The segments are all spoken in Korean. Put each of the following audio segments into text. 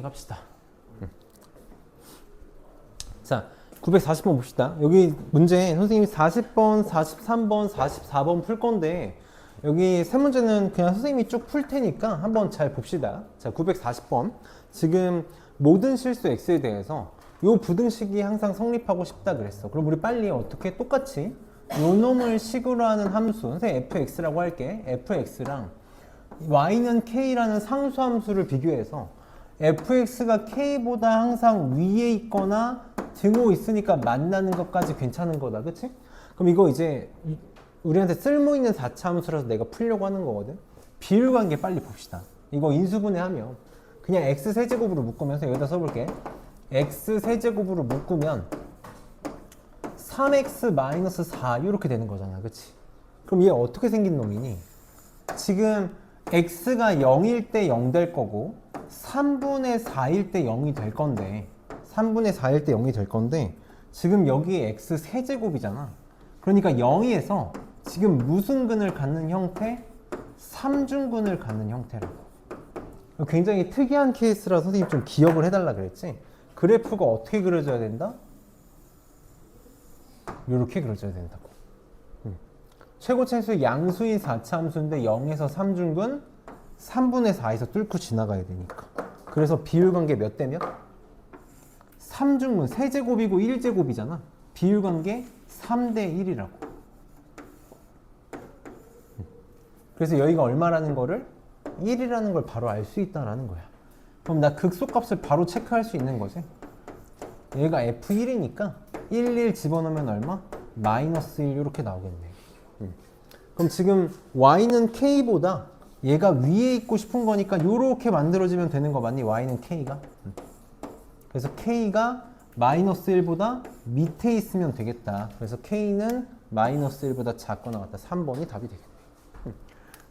합시다. 자, 940번 봅시다. 여기 문제 선생님이 40번, 43번, 44번 풀 건데 여기 세 문제는 그냥 선생님이 쭉 풀 테니까 한번 잘 봅시다. 자, 940번. 지금 모든 실수 x에 대해서 요 부등식이 항상 성립하고 싶다 그랬어. 그럼 우리 빨리 어떻게 똑같이 요 놈을 식으로 하는 함수, 선생님 fx라고 할게. fx랑 y는 k라는 상수함수를 비교해서 fx가 k보다 항상 위에 있거나 등호 있으니까 만나는 것까지 괜찮은 거다. 그치? 그럼 이거 이제 우리한테 쓸모있는 4차 함수라서 내가 풀려고 하는 거거든. 비율관계 빨리 봅시다. 이거 인수분해하면 그냥 x세제곱으로 묶으면서 여기다 써볼게. x세제곱으로 묶으면 3x-4 이렇게 되는 거잖아. 그치? 그럼 얘 어떻게 생긴 놈이니? 지금 x가 0일 때 0 될 거고 3분의 4일 때 0이 될 건데 3분의 4일 때 0이 될 건데 지금 여기 x 세제곱이잖아. 그러니까 0에서 지금 무슨 근을 갖는 형태? 3중근을 갖는 형태라고. 굉장히 특이한 케이스라 선생님 좀 기억을 해달라 그랬지. 그래프가 어떻게 그려져야 된다? 이렇게 그려져야 된다고. 최고차수의 양수인 4차 함수인데 0에서 3중근 3분의 4에서 뚫고 지나가야 되니까. 그래서 비율관계 몇 대 몇? 3중근 세제곱이고 1제곱이잖아. 비율관계 3대 1이라고. 그래서 여기가 얼마라는 거를 1이라는 걸 바로 알 수 있다라는 거야. 그럼 나 극소값을 바로 체크할 수 있는 거지. 얘가 f1이니까 1 집어넣으면 얼마? 마이너스 1 이렇게 나오겠네. 그럼 지금 y는 k보다 얘가 위에 있고 싶은 거니까 이렇게 만들어지면 되는 거 맞니? y는 k가. 그래서 k가 마이너스 1보다 밑에 있으면 되겠다. 그래서 k는 마이너스 1보다 작거나 같다. 3번이 답이 되겠네.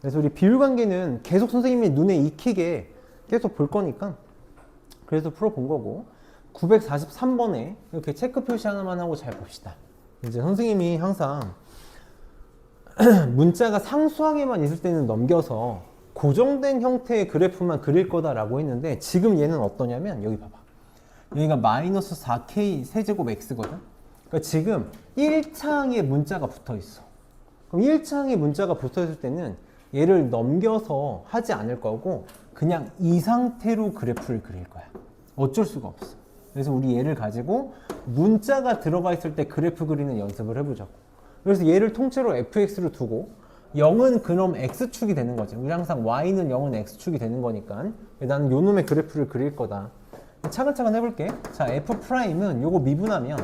그래서 우리 비율관계는 계속 선생님이 눈에 익히게 계속 볼 거니까 그래서 풀어본 거고 943번에 이렇게 체크 표시 하나만 하고 잘 봅시다. 이제 선생님이 항상 문자가 상수항에만 있을 때는 넘겨서 고정된 형태의 그래프만 그릴 거다라고 했는데 지금 얘는 어떠냐면 여기 봐봐. 여기가 마이너스 4k 세제곱 x거든. 그러니까 지금 1차항에 문자가 붙어 있어. 그럼 1차항에 문자가 붙어 있을 때는 얘를 넘겨서 하지 않을 거고 그냥 이 상태로 그래프를 그릴 거야. 어쩔 수가 없어. 그래서 우리 얘를 가지고 문자가 들어가 있을 때 그래프 그리는 연습을 해보자고. 그래서 얘를 통째로 fx로 두고 0은 그럼 x축이 되는 거지. 우리 항상 y는 0은 x축이 되는 거니까 나는 요 놈의 그래프를 그릴 거다. 차근차근 해볼게. 자, f'은 요거 미분하면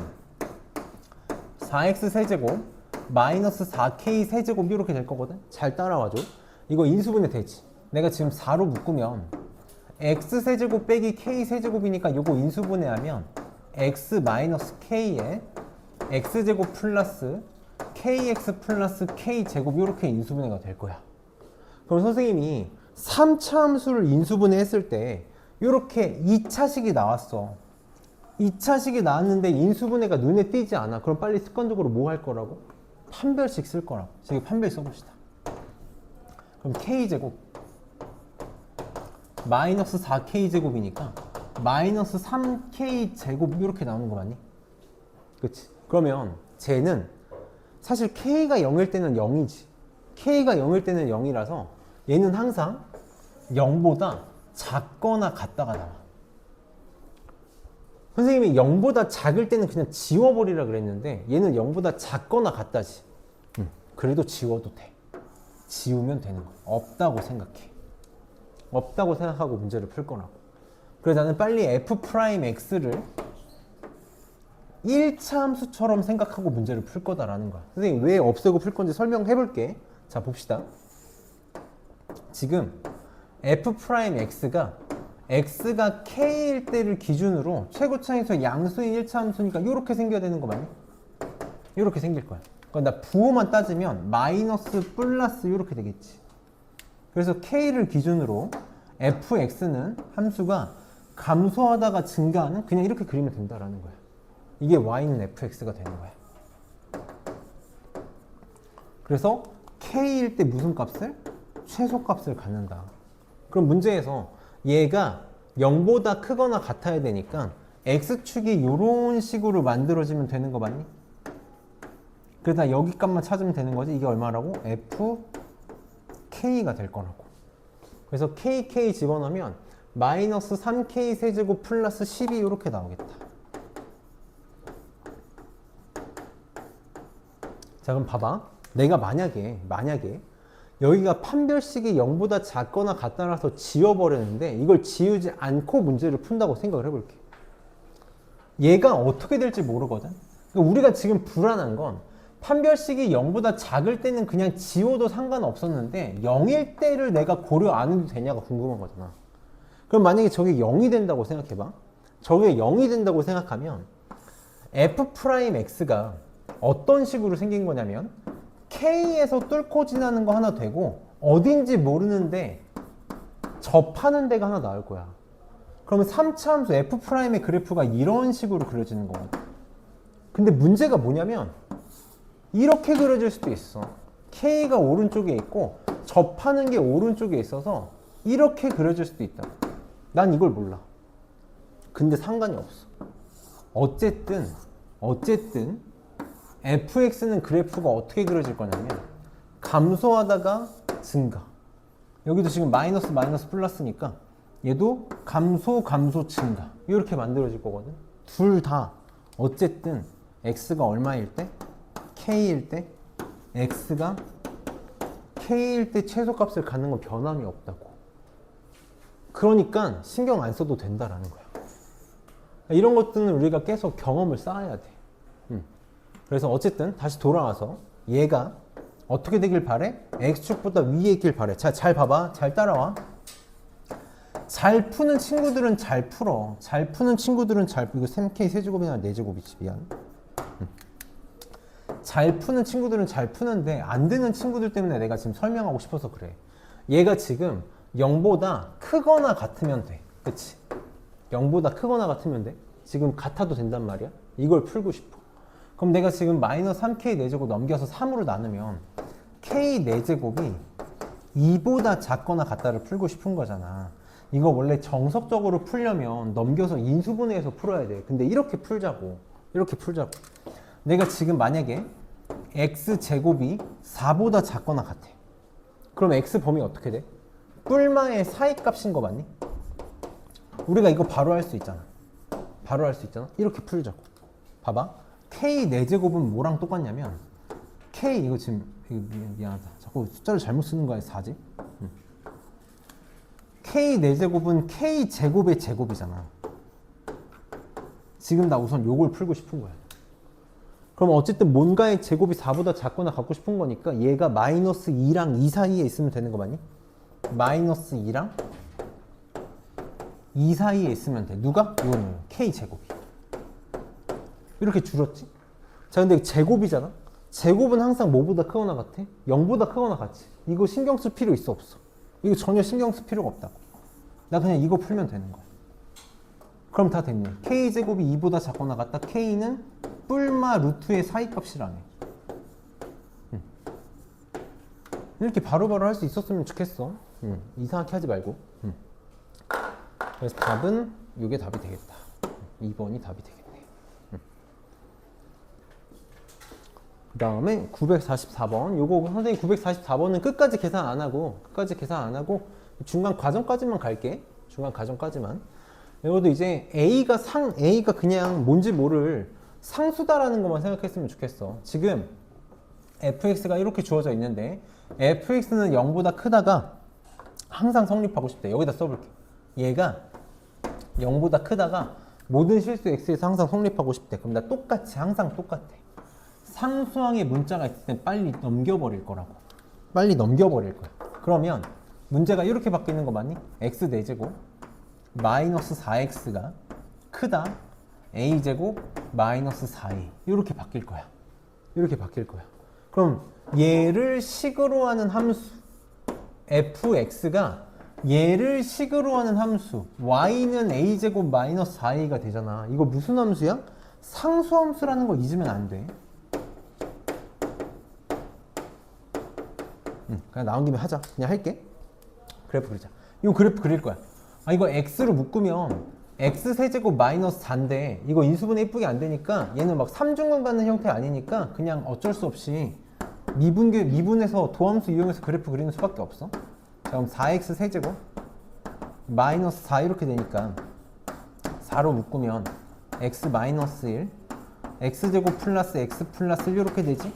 4x 세제곱 마이너스 4k 세제곱 이렇게 될 거거든. 잘 따라와줘. 이거 인수분해 되지. 내가 지금 4로 묶으면 x 세제곱 빼기 k 세제곱이니까 요거 인수분해하면 x 마이너스 k에 x제곱 플러스 kx 플러스 k제곱 이렇게 인수분해가 될 거야. 그럼 선생님이 3차 함수를 인수분해 했을 때 이렇게 2차식이 나왔어. 2차식이 나왔는데 인수분해가 눈에 띄지 않아. 그럼 빨리 습관적으로 뭐 할 거라고? 판별식 쓸 거라고. 지금 판별 써봅시다. 그럼 k제곱 마이너스 4k제곱이니까 마이너스 3k제곱 이렇게 나오는 거 맞니? 그치? 그러면 쟤는 사실 k가 0일 때는 0이지. k가 0일 때는 0이라서 얘는 항상 0보다 작거나 같다가 나와. 선생님이 0보다 작을 때는 그냥 지워버리라 그랬는데 얘는 0보다 작거나 같다지. 그래도 지워도 돼. 지우면 되는 거야. 없다고 생각해. 없다고 생각하고 문제를 풀 거라고. 그래서 나는 빨리 f'x를 1차 함수처럼 생각하고 문제를 풀 거다라는 거야. 선생님 왜 없애고 풀 건지 설명해 볼게. 자, 봅시다. 지금 f'x가 x가 k일 때를 기준으로 최고차에서 양수인 1차 함수니까 이렇게 생겨야 되는 거 맞니? 이렇게 생길 거야. 그러니까 나 부호만 따지면 마이너스 플러스 이렇게 되겠지. 그래서 k를 기준으로 fx는 함수가 감소하다가 증가하는 그냥 이렇게 그리면 된다라는 거야. 이게 y는 fx가 되는 거야. 그래서 k일 때 무슨 값을? 최소값을 갖는다. 그럼 문제에서 얘가 0보다 크거나 같아야 되니까 x축이 이런 식으로 만들어지면 되는 거 맞니? 그래서 여기 값만 찾으면 되는 거지. 이게 얼마라고? fk가 될 거라고. 그래서 kk 집어넣으면 마이너스 3k 세제곱 플러스 12 이렇게 나오겠다. 자, 그럼 봐봐. 내가 만약에 여기가 판별식이 0보다 작거나 같다라서 지워버렸는데 이걸 지우지 않고 문제를 푼다고 생각을 해볼게. 얘가 어떻게 될지 모르거든. 그러니까 우리가 지금 불안한 건 판별식이 0보다 작을 때는 그냥 지워도 상관없었는데 0일 때를 내가 고려 안 해도 되냐가 궁금한 거잖아. 그럼 만약에 저게 0이 된다고 생각해봐. 저게 0이 된다고 생각하면 f'x가 어떤 식으로 생긴 거냐면 K에서 뚫고 지나는 거 하나 되고 어딘지 모르는데 접하는 데가 하나 나올 거야. 그러면 3차 함수 f'의 그래프가 이런 식으로 그려지는 거거든. 근데 문제가 뭐냐면 이렇게 그려질 수도 있어. K가 오른쪽에 있고 접하는 게 오른쪽에 있어서 이렇게 그려질 수도 있다. 난 이걸 몰라. 근데 상관이 없어. 어쨌든 fx는 그래프가 어떻게 그려질 거냐면 감소하다가 증가. 여기도 지금 마이너스 플러스니까 얘도 감소 증가 이렇게 만들어질 거거든. 둘 다 어쨌든 x가 얼마일 때? k일 때 x가 k일 때 최소값을 갖는 건 변함이 없다고. 그러니까 신경 안 써도 된다라는 거야. 이런 것들은 우리가 계속 경험을 쌓아야 돼. 그래서 어쨌든 다시 돌아와서 얘가 어떻게 되길 바래? x축보다 위에 있길 바래. 자, 잘 봐봐. 잘 따라와. 잘 푸는 친구들은 잘 풀어. 잘 푸는 친구들은 잘 풀고. 이거 3k 세제곱이나 4제곱이지. 미안. 잘 푸는 친구들은 잘 푸는데 안 되는 친구들 때문에 내가 지금 설명하고 싶어서 그래. 얘가 지금 0보다 크거나 같으면 돼. 그치? 0보다 크거나 같으면 돼. 지금 같아도 된단 말이야. 이걸 풀고 싶어. 그럼 내가 지금 마이너스 3k 4제곱 넘겨서 3으로 나누면 k 4제곱이 2보다 작거나 같다를 풀고 싶은 거잖아. 이거 원래 정석적으로 풀려면 넘겨서 인수분해해서 풀어야 돼. 근데 이렇게 풀자고. 내가 지금 만약에 x제곱이 4보다 작거나 같아. 그럼 x 범위 어떻게 돼? 뿔마의 사이값인 거 맞니? 우리가 이거 바로 할 수 있잖아. 이렇게 풀자고. 봐봐. k 4제곱은 뭐랑 똑같냐면 k 이거 지금 미안하다. 자꾸 숫자를 잘못 쓰는 거야. 4지? k 4제곱은 k 제곱의 제곱이잖아. 지금 나 우선 요걸 풀고 싶은 거야. 그럼 어쨌든 뭔가의 제곱이 4보다 작거나 갖고 싶은 거니까 얘가 마이너스 2랑 2 사이에 있으면 되는 거 맞니? 마이너스 2랑 2 사이에 있으면 돼. 누가? 이거는 k 제곱이. 이렇게 줄었지? 자, 근데 제곱이잖아? 제곱은 항상 뭐보다 크거나 같아? 0보다 크거나 같지? 이거 신경 쓸 필요 있어, 없어? 이거 전혀 신경 쓸 필요가 없다고. 나 그냥 이거 풀면 되는 거야. 그럼 다 됐네. k제곱이 2보다 작거나 같다. k는 뿔마 루트의 사이값이라네. 이렇게 바로바로 할 수 있었으면 좋겠어. 이상하게 하지 말고. 그래서 답은 이게 답이 되겠다. 2번이 답이 되겠네. 그 다음에 944번. 요거 선생님 944번은 끝까지 계산 안 하고 중간 과정까지만 갈게. 중간 과정까지만. 이것도 이제 A가 그냥 뭔지 모를 상수다라는 것만 생각했으면 좋겠어. 지금 fx가 이렇게 주어져 있는데 fx는 0보다 크다가 항상 성립하고 싶대. 여기다 써볼게. 얘가 0보다 크다가 모든 실수 x에서 항상 성립하고 싶대. 그럼 나 항상 똑같아. 상수항에 문자가 있을 땐 빨리 넘겨버릴 거라고. 그러면 문제가 이렇게 바뀌는 거 맞니? x 4제곱 마이너스 4x가 크다 a제곱 마이너스 4a 이렇게 바뀔 거야. 그럼 얘를 식으로 하는 함수 fx가 얘를 식으로 하는 함수 y는 a제곱 마이너스 4a가 되잖아. 이거 무슨 함수야? 상수함수라는 거 잊으면 안 돼. 그냥 나온 김에 하자. 그냥 할게. 그래프 그리자. 이 그래프 그릴 거야. 아, 이거 x로 묶으면 x 세제곱 마이너스 4인데 이거 인수분해 이쁘게 안 되니까 얘는 막 삼중근 받는 형태 아니니까 그냥 어쩔 수 없이 미분해서 도함수 이용해서 그래프 그리는 수밖에 없어. 자, 그럼 4x 세제곱 마이너스 4 이렇게 되니까 4로 묶으면 x 마이너스 1 x제곱 플러스 x 플러스 1 이렇게 되지?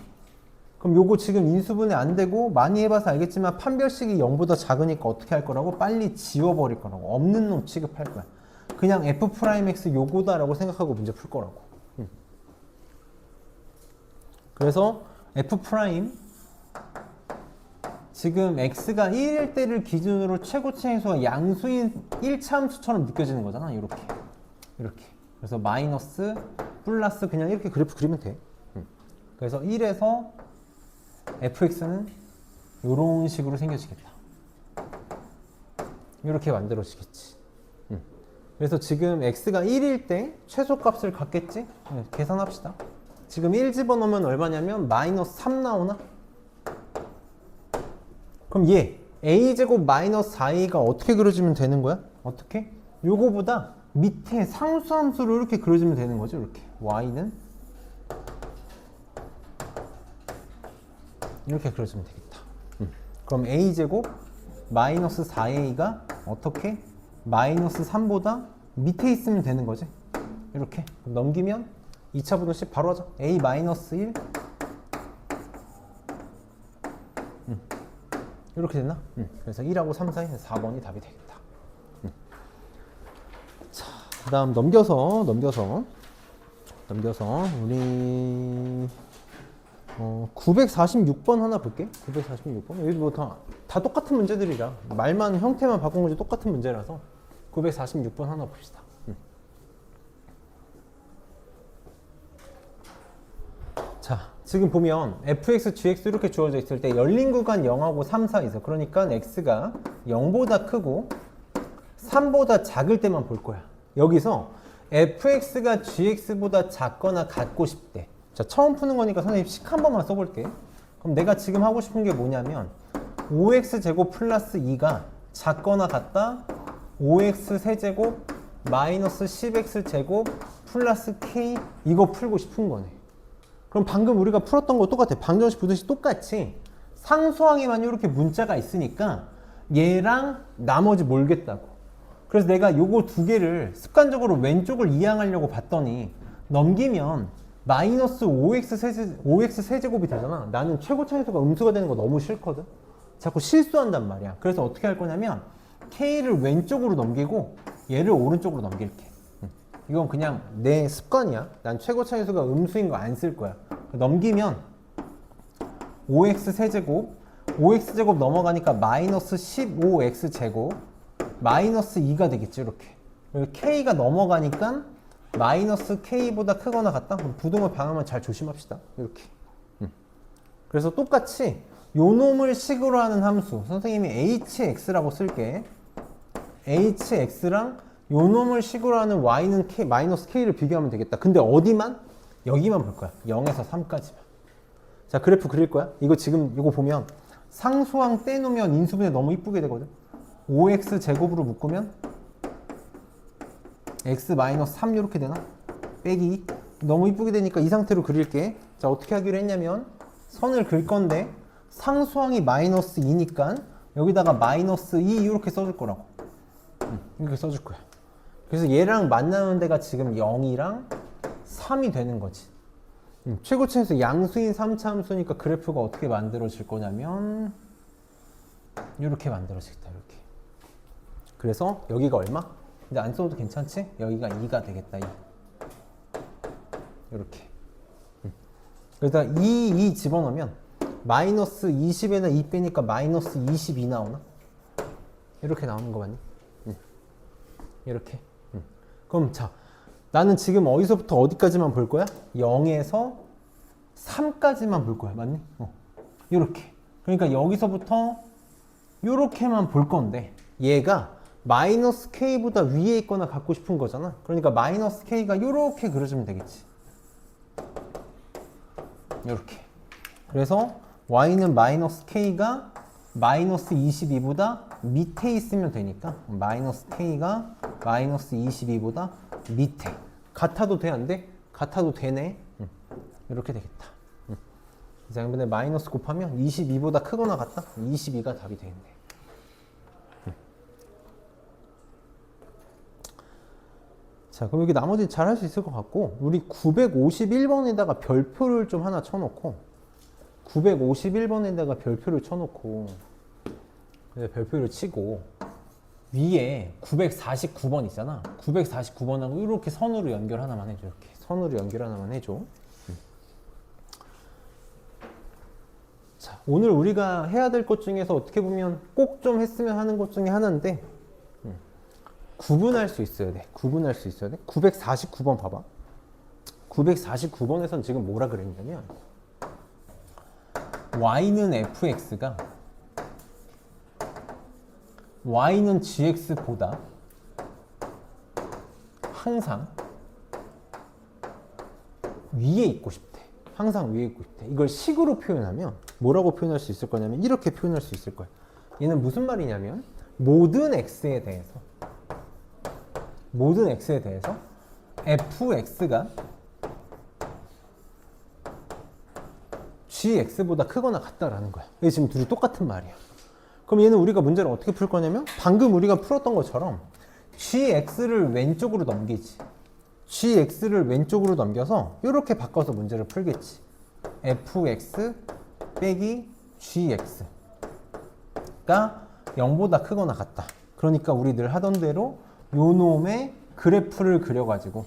그럼 요거 지금 인수분해 안 되고 많이 해봐서 알겠지만 판별식이 0보다 작으니까 어떻게 할 거라고? 빨리 지워버릴 거라고. 없는 놈 취급할 거야. 그냥 f'x 요거다라고 생각하고 문제 풀 거라고. 그래서 f' 지금 x가 1일 때를 기준으로 최고치 행수가 양수인 1차 함수처럼 느껴지는 거잖아. 이렇게. 그래서 마이너스 플러스 그냥 이렇게 그래프 그리면 돼. 그래서 1에서 fx는 이런 식으로 생겨지겠다. 이렇게 만들어지겠지. 그래서 지금 x가 1일 때 최소값을 갖겠지? 계산합시다. 지금 1 집어넣으면 얼마냐면 마이너스 3 나오나? 그럼 얘 a제곱 마이너스 4a가 어떻게 그려지면 되는 거야? 어떻게? 요거보다 밑에 상수함수로 이렇게 그려지면 되는 거죠. 이렇게 y는 이렇게 그려지면 되겠다. 그럼 a제곱 마이너스 4a가 어떻게? 마이너스 3보다 밑에 있으면 되는 거지. 이렇게 넘기면 2차 분호식 바로 하자. a 마이너스 1 이렇게 됐나? 그래서 1하고 3 사이에서 4번이 답이 되겠다. 자, 그 다음 넘겨서 우리 946번 하나 볼게. 946번. 여기 뭐 다 똑같은 문제들이라 말만 형태만 바꾼 거지 똑같은 문제라서 946번 하나 봅시다. 자, 지금 보면 fx, gx 이렇게 주어져 있을 때 열린 구간 0하고 3, 4 있어. 그러니까 x가 0보다 크고 3보다 작을 때만 볼 거야. 여기서 fx가 gx보다 작거나 같고 싶대. 자, 처음 푸는 거니까 선생님 식 한 번만 써볼게. 그럼 내가 지금 하고 싶은 게 뭐냐면 5x제곱 플러스 2가 작거나 같다 5x 세제곱 마이너스 10x제곱 플러스 k 이거 풀고 싶은 거네. 그럼 방금 우리가 풀었던 거 똑같아. 방정식 부등식 똑같이 상수항에만 이렇게 문자가 있으니까 얘랑 나머지 몰겠다고. 그래서 내가 요거 두 개를 습관적으로 왼쪽을 이항하려고 봤더니 넘기면 마이너스 5x 세제곱이 되잖아. 나는 최고차에서가 음수가 되는 거 너무 싫거든. 자꾸 실수한단 말이야. 그래서 어떻게 할 거냐면 k를 왼쪽으로 넘기고 얘를 오른쪽으로 넘길게. 이건 그냥 내 습관이야. 난 최고차에서가 음수인 거 안 쓸 거야. 넘기면 5x 세제곱 5x제곱 넘어가니까 마이너스 15x제곱 마이너스 2가 되겠지. 이렇게. 그리고 k가 넘어가니까 마이너스 k보다 크거나 같다? 그럼 부등호 방향만 잘 조심합시다. 이렇게. 그래서 똑같이 요 놈을 식으로 하는 함수 선생님이 hx라고 쓸게. hx랑 요 놈을 식으로 하는 y는 k, 마이너스 k를 비교하면 되겠다. 근데 어디만? 여기만 볼 거야. 0에서 3까지만. 자, 그래프 그릴 거야. 이거 지금 이거 보면 상수항 떼놓으면 인수분해 너무 이쁘게 되거든. 5x 제곱으로 묶으면 x 마이너스 3 이렇게 되나? 빼기 2. 너무 이쁘게 되니까 이 상태로 그릴게. 자, 어떻게 하기로 했냐면 선을 그릴 건데 상수항이 마이너스 2니까 여기다가 마이너스 2 이렇게 써줄 거라고. 이렇게 써줄 거야. 그래서 얘랑 만나는 데가 지금 0이랑 3이 되는 거지. 최고치에서 양수인 3차 함수니까 그래프가 어떻게 만들어질 거냐면 이렇게 만들어지겠다. 이렇게. 그래서 여기가 얼마? 근데 안 써도 괜찮지? 여기가 2가 되겠다. 2. 이렇게. 그래서 2 집어넣으면 마이너스 20에다 2 빼니까 마이너스 22 나오나? 이렇게 나오는 거 맞니? 이렇게. 그럼 자, 나는 지금 어디서부터 어디까지만 볼 거야? 0에서 3까지만 볼 거야. 맞니? 이렇게. 그러니까 여기서부터 이렇게만 볼 건데 얘가 마이너스 k보다 위에 있거나 갖고 싶은 거잖아. 그러니까 마이너스 k가 이렇게 그려주면 되겠지. 이렇게. 그래서 y는 마이너스 k가 마이너스 22보다 밑에 있으면 되니까 마이너스 k가 마이너스 22보다 밑에. 같아도 돼, 안 돼? 같아도 되네. 이렇게 되겠다. 자, 이번에 마이너스 곱하면 22보다 크거나 같다? 22가 답이 되겠네. 자, 그럼 여기 나머지 잘 할 수 있을 것 같고, 우리 951번에다가 별표를 좀 하나 쳐놓고, 951번에다가 별표를 쳐놓고, 별표를 치고, 위에 949번 있잖아. 949번하고 이렇게 선으로 연결 하나만 해줘. 이렇게 선으로 연결 하나만 해줘. 자, 오늘 우리가 해야 될 것 중에서 어떻게 보면 꼭 좀 했으면 하는 것 중에 하나인데, 구분할 수 있어야 돼. 구분할 수 있어야 돼. 949번 봐봐. 949번에선 지금 뭐라 그랬냐면 y는 fx가 y는 gx보다 항상 위에 있고 싶대. 항상 위에 있고 싶대. 이걸 식으로 표현하면 뭐라고 표현할 수 있을 거냐면 이렇게 표현할 수 있을 거야. 얘는 무슨 말이냐면 모든 x에 대해서 fx가 gx보다 크거나 같다라는 거야. 이게 지금 둘이 똑같은 말이야. 그럼 얘는 우리가 문제를 어떻게 풀 거냐면 방금 우리가 풀었던 것처럼 gx를 왼쪽으로 넘기지. gx를 왼쪽으로 넘겨서 이렇게 바꿔서 문제를 풀겠지. fx 빼기 gx가 0보다 크거나 같다. 그러니까 우리 늘 하던 대로 요놈의 그래프를 그려가지고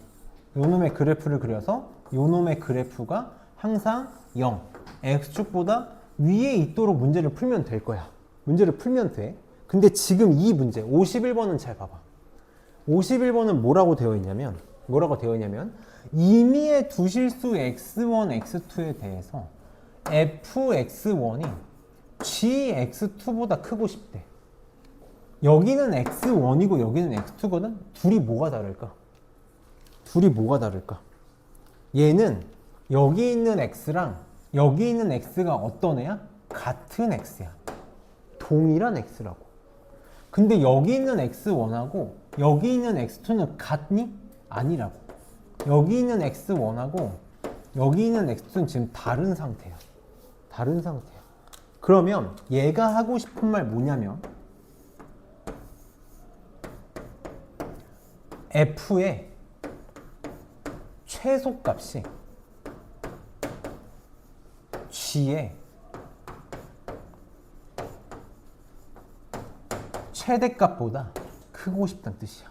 요놈의 그래프를 그려서 요놈의 그래프가 항상 0, x축보다 위에 있도록 문제를 풀면 될 거야. 문제를 풀면 돼. 근데 지금 이 문제 51번은 잘 봐봐. 51번은 뭐라고 되어 있냐면 임의의 두 실수 x1, x2에 대해서 fx1이 gx2보다 크고 싶대. 여기는 x1이고 여기는 x2거든? 둘이 뭐가 다를까? 얘는 여기 있는 x랑 여기 있는 x가 어떤 애야? 같은 x야. 동일한 x라고. 근데 여기 있는 x1하고 여기 있는 x2는 같니? 아니라고. 여기 있는 x1하고 여기 있는 x2는 지금 다른 상태야. 그러면 얘가 하고 싶은 말 뭐냐면 f의 최소값이 g의 최대값보다 크고 싶다는 뜻이야.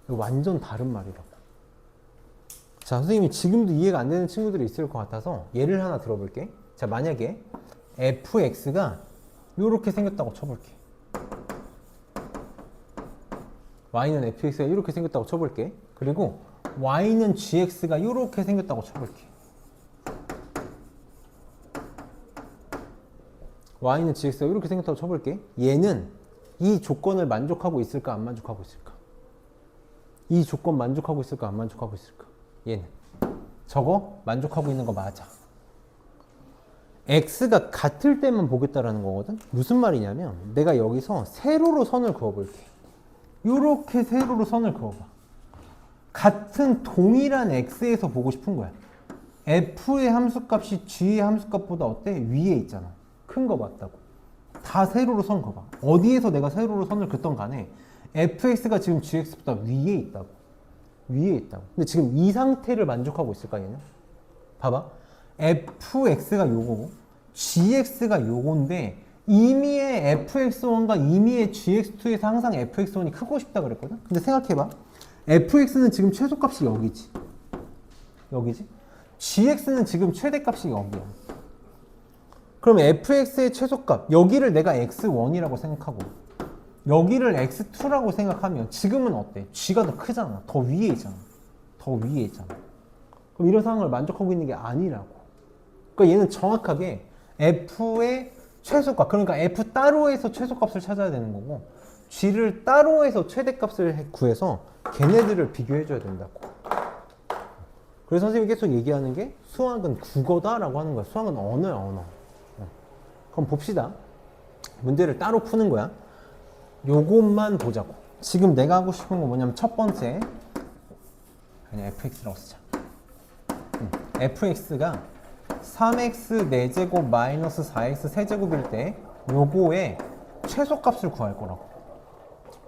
완전 다른 말이라고. 자, 선생님이 지금도 이해가 안 되는 친구들이 있을 것 같아서 예를 하나 들어볼게. 자, 만약에 fx가 이렇게 생겼다고 쳐볼게. y는 fx가 이렇게 생겼다고 쳐볼게. 그리고 y는 gx가 이렇게 생겼다고 쳐볼게. y는 gx가 이렇게 생겼다고 쳐볼게. 얘는 이 조건을 만족하고 있을까 안 만족하고 있을까? 이 조건 만족하고 있을까 안 만족하고 있을까? 얘는 저거 만족하고 있는 거 맞아. x가 같을 때만 보겠다라는 거거든. 무슨 말이냐면 내가 여기서 세로로 선을 그어볼게. 이렇게 세로로 선을 그어봐. 같은 동일한 x에서 보고 싶은 거야. f의 함수값이 g의 함수값보다 어때? 위에 있잖아. 큰 거 맞다고. 다 세로로 선 그어봐. 어디에서 내가 세로로 선을 긋던 간에 fx가 지금 gx보다 위에 있다고. 근데 지금 이 상태를 만족하고 있을까 얘는? 봐봐. fx가 요거고 gx가 요건데 임의의 fx1과 임의의 gx2에서 항상 fx1이 크고 싶다 그랬거든? 근데 생각해봐. fx는 지금 최소값이 여기지. gx는 지금 최대값이 여기야. 그럼 fx의 최소값, 여기를 내가 x1이라고 생각하고 여기를 x2라고 생각하면 지금은 어때? g가 더 크잖아. 더 위에 있잖아. 그럼 이런 상황을 만족하고 있는 게 아니라고. 그러니까 얘는 정확하게 f의 최소값, 그러니까 f 따로에서 최소값을 찾아야 되는 거고 g를 따로에서 최대값을 구해서 걔네들을 비교해줘야 된다고. 그래서 선생님이 계속 얘기하는 게 수학은 국어다라고 하는 거야. 수학은 언어야, 언어. 그럼 봅시다. 문제를 따로 푸는 거야. 요것만 보자고. 지금 내가 하고 싶은 건 뭐냐면 첫 번째 그냥 fx라고 쓰자. fx가 3x 4제곱 마이너스 4x 세제곱일 때 요거의 최소값을 구할 거라고.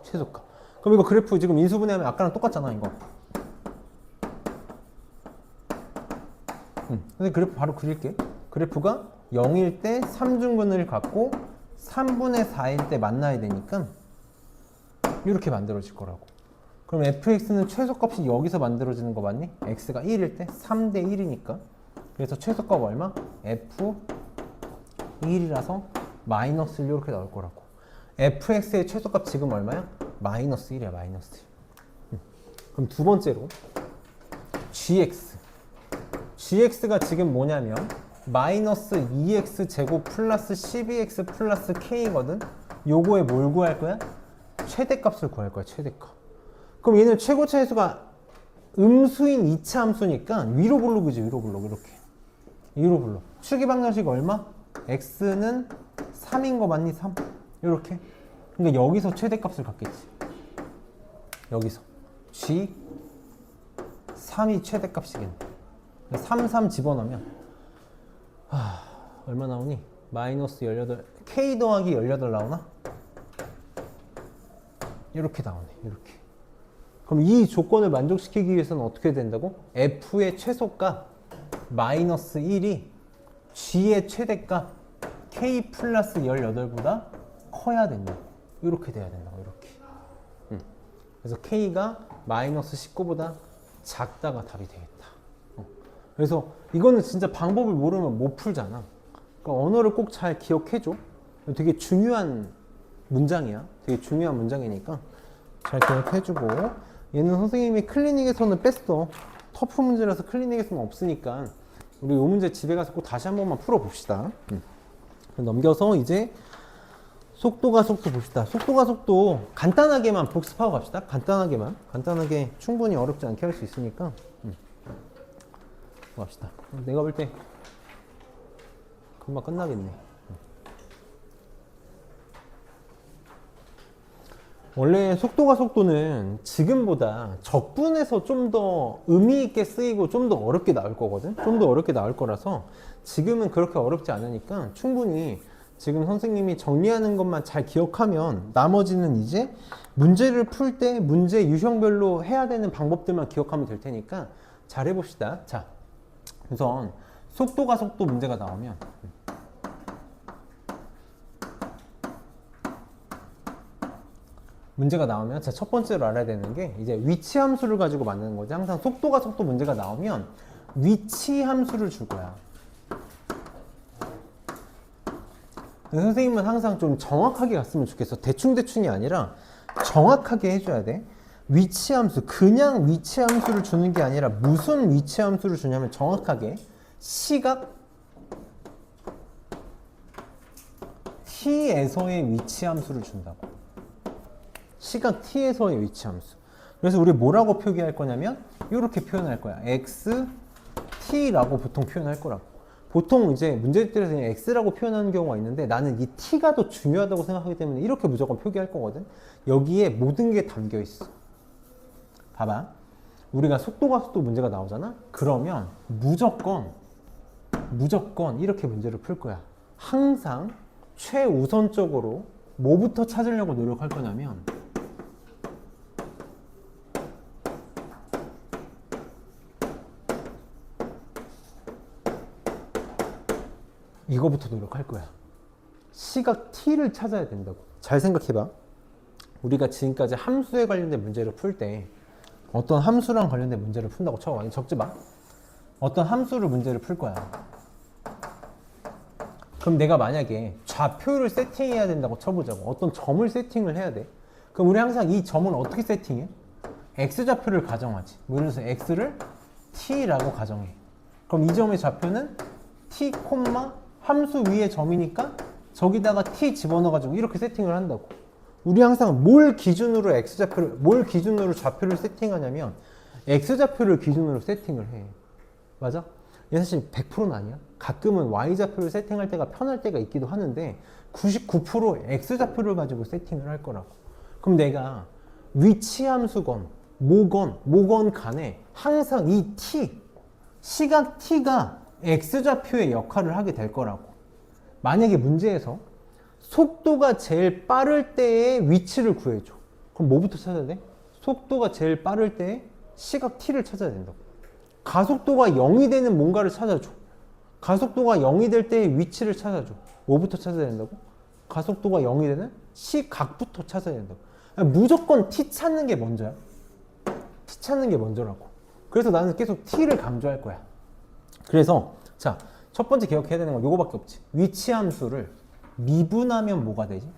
최소값. 그럼 이거 그래프 지금 인수분해하면 아까랑 똑같잖아 이거. 근데 그래프 바로 그릴게. 그래프가 0일 때 3중근을 갖고 3분의 4일 때 만나야 되니까 이렇게 만들어질 거라고. 그럼 fx는 최소값이 여기서 만들어지는 거 맞니? x가 1일 때 3대 1이니까. 그래서 최소값 얼마? f1이라서 마이너스 1 이렇게 나올 거라고. fx의 최소값 지금 얼마야? 마이너스 1이야, 마이너스 1. 그럼 두 번째로 gx. gx가 지금 뭐냐면 마이너스 2x 제곱 플러스 12x 플러스 k거든? 요거에 뭘 구할 거야? 최대값을 구할 거야, 최대값. 그럼 얘는 최고차 함수가 음수인 2차 함수니까 위로 블록 그지, 위로 블록. 이렇게 위로 블록. 추기 방정식 얼마? x는 3인 거 맞니? 3. 이렇게. 그러니까 여기서 최대값을 갖겠지. 여기서 g 3이 최대값이겠네. 3, 3 집어넣으면 얼마 나오니? 마이너스 18 k 더하기 18 나오나? 이렇게 나오네. 이렇게. 그럼 이 조건을 만족시키기 위해서는 어떻게 된다고? f의 최소값 마이너스 1이 g의 최대값 k 플러스 18보다 커야 된다. 이렇게 돼야 된다고. 이렇게. 그래서 k가 마이너스 19보다 작다가 답이 되겠다. 그래서 이거는 진짜 방법을 모르면 못 풀잖아. 그러니까 언어를 꼭 잘 기억해줘. 되게 중요한 문장이야. 되게 중요한 문장이니까 잘 기억해주고. 얘는 선생님이 클리닉에서는 뺐어. 터프 문제라서 클리닉에서는 없으니까 우리 이 문제 집에 가서 꼭 다시 한 번만 풀어봅시다. 넘겨서 이제 속도가 속도 봅시다. 속도가 속도 간단하게만 복습하고 갑시다. 간단하게 충분히 어렵지 않게 할 수 있으니까 갑시다. 내가 볼 때 금방 끝나겠네. 원래 속도가 속도는 지금보다 적분해서 좀 더 의미 있게 쓰이고 좀 더 어렵게 나올 거거든. 좀 더 어렵게 나올 거라서 지금은 그렇게 어렵지 않으니까 충분히 지금 선생님이 정리하는 것만 잘 기억하면 나머지는 이제 문제를 풀 때 문제 유형별로 해야 되는 방법들만 기억하면 될 테니까 잘 해봅시다. 자, 우선 속도가 속도 문제가 나오면 자, 첫 번째로 알아야 되는 게 이제 위치 함수를 가지고 만드는 거지. 항상 속도가 속도 문제가 나오면 위치 함수를 줄 거야. 선생님은 항상 좀 정확하게 갔으면 좋겠어. 대충대충이 아니라 정확하게 해줘야 돼. 위치 함수, 그냥 위치 함수를 주는 게 아니라 무슨 위치 함수를 주냐면 정확하게 시각 t에서의 위치 함수를 준다고. 시각 t에서의 위치 함수. 그래서 우리 뭐라고 표기할 거냐면 이렇게 표현할 거야. x t라고 보통 표현할 거라고. 보통 이제 문제들에서 그냥 x라고 표현하는 경우가 있는데 나는 이 t가 더 중요하다고 생각하기 때문에 이렇게 무조건 표기할 거거든. 여기에 모든 게 담겨 있어. 봐봐. 우리가 속도가 속도 문제가 나오잖아. 그러면 무조건 이렇게 문제를 풀 거야. 항상 최우선적으로 뭐부터 찾으려고 노력할 거냐면 이거부터 노력할 거야. 시각 t를 찾아야 된다고. 잘 생각해봐. 우리가 지금까지 함수에 관련된 문제를 풀 때 어떤 함수랑 관련된 문제를 푼다고 쳐. 아니, 적지 마. 어떤 함수를 문제를 풀 거야. 그럼 내가 만약에 좌표를 세팅해야 된다고 쳐보자고. 어떤 점을 세팅을 해야 돼. 그럼 우리 항상 이 점을 어떻게 세팅해? x좌표를 가정하지. 뭐 예를 들어서 x를 t라고 가정해. 그럼 이 점의 좌표는 t, 함수 위에 점이니까 저기다가 t 집어넣어가지고 이렇게 세팅을 한다고. 우리 항상 뭘 기준으로 좌표를 세팅하냐면 x좌표를 기준으로 세팅을 해. 맞아? 얘 사실 100%는 아니야. 가끔은 y좌표를 세팅할 때가 편할 때가 있기도 하는데 99% x좌표를 가지고 세팅을 할 거라고. 그럼 내가 위치함수건 뭐건 간에 항상 이 t, 시각 t가 x좌표의 역할을 하게 될 거라고. 만약에 문제에서 속도가 제일 빠를 때의 위치를 구해줘. 그럼 뭐부터 찾아야 돼? 속도가 제일 빠를 때의 시각 t를 찾아야 된다고. 가속도가 0이 되는 뭔가를 찾아줘. 가속도가 0이 될 때의 위치를 찾아줘. 뭐부터 찾아야 된다고? 가속도가 0이 되는 시각부터 찾아야 된다고. 무조건 t 찾는 게 먼저야. t 찾는 게 먼저라고. 그래서 나는 계속 t를 강조할 거야. 그래서 자, 첫 번째 기억해야 되는 건 요거밖에 없지. 위치함수를 미분하면 뭐가 되지?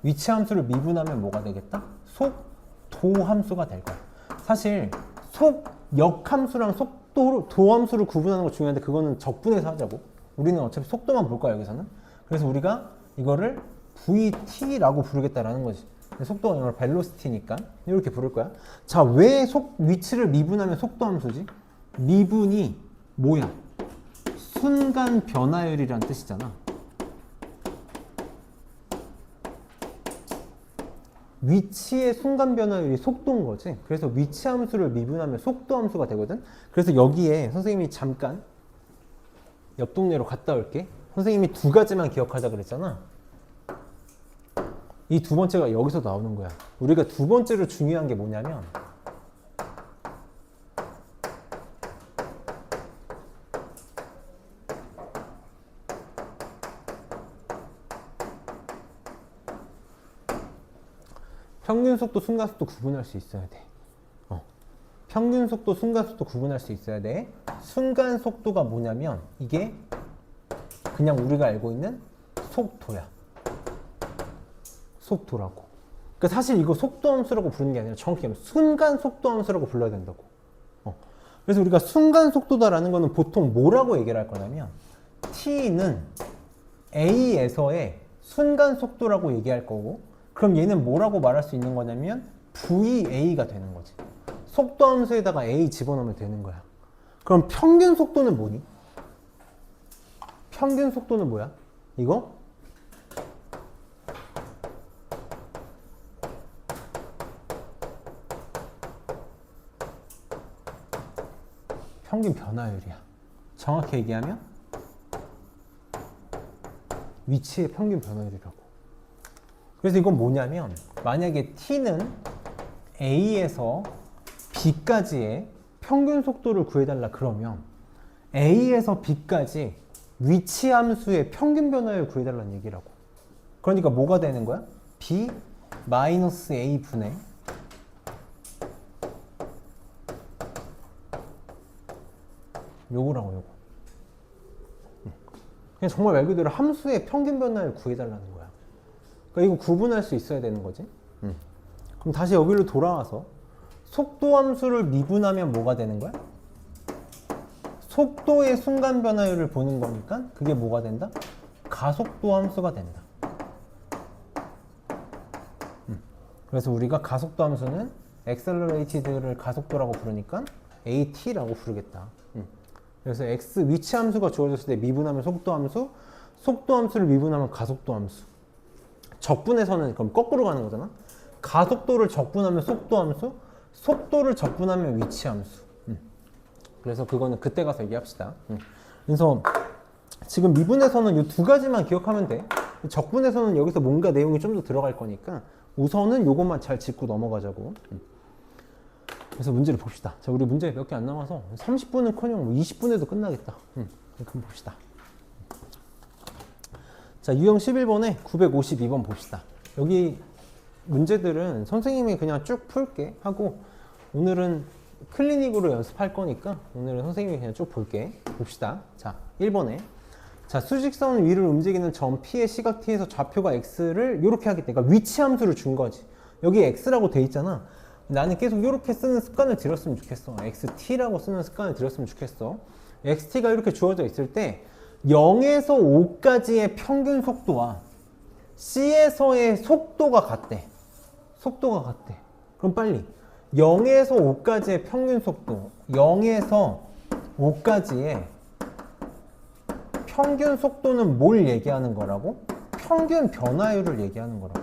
위치함수를 미분하면 뭐가 되겠다? 속도함수가 될 거야. 사실 속역함수랑 속도함수를 구분하는 거 중요한데 그거는 적분해서 하자고. 우리는 어차피 속도만 볼 거야 여기서는. 그래서 우리가 이거를 VT라고 부르겠다라는 거지. 속도가 이걸 벨로시티니까 이렇게 부를 거야. 자, 왜 위치를 미분하면 속도함수지? 미분이 뭐야? 순간 변화율이란 뜻이잖아. 위치의 순간 변화율이 속도인 거지. 그래서 위치함수를 미분하면 속도함수가 되거든. 그래서 여기에 선생님이 잠깐 옆 동네로 갔다 올게. 선생님이 두 가지만 기억하자 그랬잖아. 이 두 번째가 여기서 나오는 거야. 우리가 두 번째로 중요한 게 뭐냐면 평균 속도, 순간 속도 구분할 수 있어야 돼. 평균 속도, 순간 속도 구분할 수 있어야 돼. 순간 속도가 뭐냐면 이게 그냥 우리가 알고 있는 속도야. 속도라고. 그러니까 사실 이거 속도함수라고 부르는 게 아니라 정확히 하면 순간 속도함수라고 불러야 된다고. 그래서 우리가 순간 속도다라는 거는 보통 뭐라고 얘기를 할 거냐면 t는 a에서의 순간 속도라고 얘기할 거고, 그럼 얘는 뭐라고 말할 수 있는 거냐면 VA가 되는 거지. 속도함수에다가 A 집어넣으면 되는 거야. 그럼 평균 속도는 뭐니? 평균 속도는 뭐야? 이거? 평균 변화율이야. 정확히 얘기하면 위치의 평균 변화율이라고. 그래서 이건 뭐냐면 만약에 t는 a에서 b까지의 평균 속도를 구해달라 그러면 a에서 b까지 위치함수의 평균 변화율 구해달라는 얘기라고. 그러니까 뭐가 되는 거야? b 마이너스 a 분의 요거라고 요거. 그냥 정말 말 그대로 함수의 평균 변화율 구해달라는 거야. 그러니까 이거 구분할 수 있어야 되는 거지. 그럼 다시 여기로 돌아와서 속도 함수를 미분하면 뭐가 되는 거야? 속도의 순간 변화율을 보는 거니까 그게 뭐가 된다? 가속도 함수가 된다. 그래서 우리가 가속도 함수는 accelerated를 가속도라고 부르니까 AT라고 부르겠다. 그래서 x 위치 함수가 주어졌을 때 미분하면 속도 함수, 속도 함수를 미분하면 가속도 함수. 적분해서는 그럼 거꾸로 가는 거잖아. 가속도를 적분하면 속도 함수, 속도를 적분하면 위치 함수. 그래서 그거는 그때 가서 얘기합시다. 그래서 지금 미분에서는 이 두 가지만 기억하면 돼. 적분에서는 여기서 뭔가 내용이 좀 더 들어갈 거니까 우선은 이것만 잘 짚고 넘어가자고. 그래서 문제를 봅시다. 자, 우리 문제 몇 개 안 남아서 30분은 커녕 20분에도 끝나겠다. 그럼 봅시다. 자, 유형 11번에 952번 봅시다. 여기 문제들은 선생님이 그냥 쭉 풀게 하고 오늘은 클리닉으로 연습할 거니까 오늘은 선생님이 그냥 쭉 볼게. 봅시다. 자, 1번에 자, 수직선 위를 움직이는 점 P의 시각 T에서 좌표가 X를 이렇게 하겠다. 그러니까 위치 함수를 준 거지. 여기 X라고 돼 있잖아. 나는 계속 이렇게 쓰는 습관을 들였으면 좋겠어. XT라고 쓰는 습관을 들였으면 좋겠어. XT가 이렇게 주어져 있을 때 0에서 5까지의 평균 속도와 C에서의 속도가 같대. 속도가 같대. 그럼 빨리 0에서 5까지의 평균 속도, 0에서 5까지의 평균 속도는 뭘 얘기하는 거라고? 평균 변화율을 얘기하는 거라고.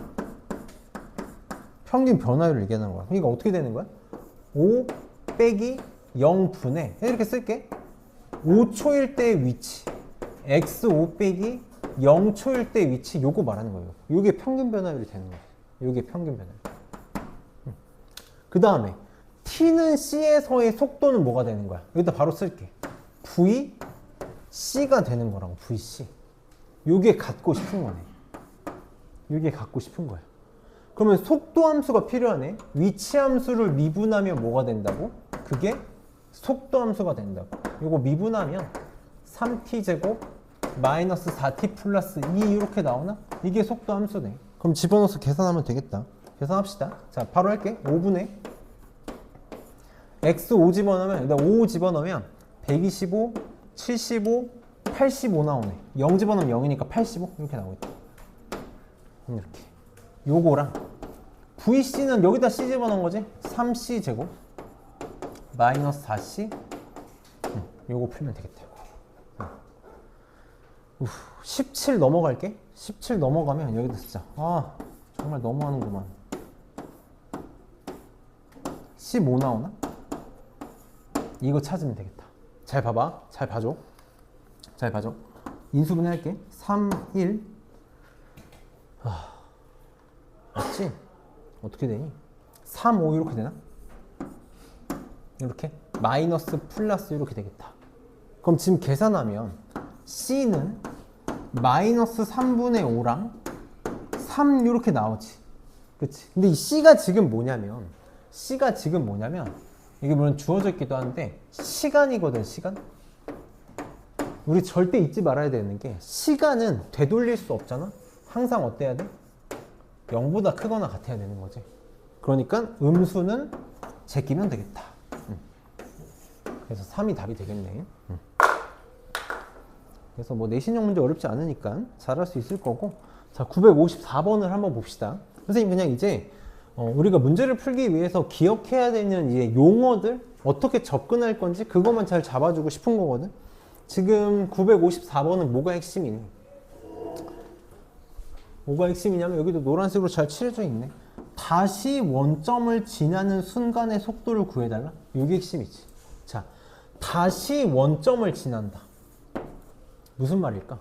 평균 변화율을 얘기하는 거야. 그러니까 어떻게 되는 거야? 5 빼기 0분의 이렇게 쓸게. 5초일 때의 위치 x5 빼기 0초일 때의 위치 요거 말하는 거예요. 요게 평균 변화율이 되는 거예요. 요게 평균 변화율. 그 다음에 t는 c에서의 속도는 뭐가 되는 거야? 여기다 바로 쓸게. vc가 되는 거라고. vc. 요게 갖고 싶은 거네. 요게 갖고 싶은 거야. 그러면 속도 함수가 필요하네. 위치 함수를 미분하면 뭐가 된다고? 그게 속도 함수가 된다고. 요거 미분하면 3t제곱 마이너스 4t 플러스 2 이렇게 나오나? 이게 속도 함수네. 그럼 집어넣어서 계산하면 되겠다. 계산합시다. 자, 바로 할게. 5분의 x5 집어넣으면, 일단 5 집어넣으면 125, 75, 85 나오네. 0 집어넣으면 0이니까 85 이렇게 나오겠다. 이렇게. 요거랑 VC는 여기다 C 집어넣은 거지? 3C 제곱 마이너스 4C 요거 풀면 되겠다. 17 넘어갈게. 17 넘어가면 여기다 쓰자. 아 정말 너무하는구만. 15 나오나? 이거 찾으면 되겠다. 잘 봐봐. 잘 봐줘. 잘 봐줘. 인수분해 할게. 3, 1 맞지? 어떻게 되니? 3, 5 이렇게 되나? 이렇게? 마이너스 플러스 이렇게 되겠다. 그럼 지금 계산하면 C는 마이너스 3분의 5랑 3 이렇게 나오지. 그치? 근데 이 C가 지금 뭐냐면 이게 물론 주어져 있기도 한데 시간이거든. 시간. 우리 절대 잊지 말아야 되는 게 시간은 되돌릴 수 없잖아. 항상 어때야 돼? 0보다 크거나 같아야 되는 거지. 그러니까 음수는 제끼면 되겠다. 그래서 3이 답이 되겠네. 그래서 뭐 내신형 문제 어렵지 않으니까 잘할 수 있을 거고. 자, 954번을 한번 봅시다. 선생님 그냥 이제 우리가 문제를 풀기 위해서 기억해야 되는 이제 용어들 어떻게 접근할 건지 그것만 잘 잡아주고 싶은 거거든. 지금 954번은 뭐가 핵심이니? 뭐가 핵심이냐면 여기도 노란색으로 잘 칠해져 있네. 다시 원점을 지나는 순간의 속도를 구해달라. 이게 핵심이지. 자, 다시 원점을 지난다. 무슨 말일까?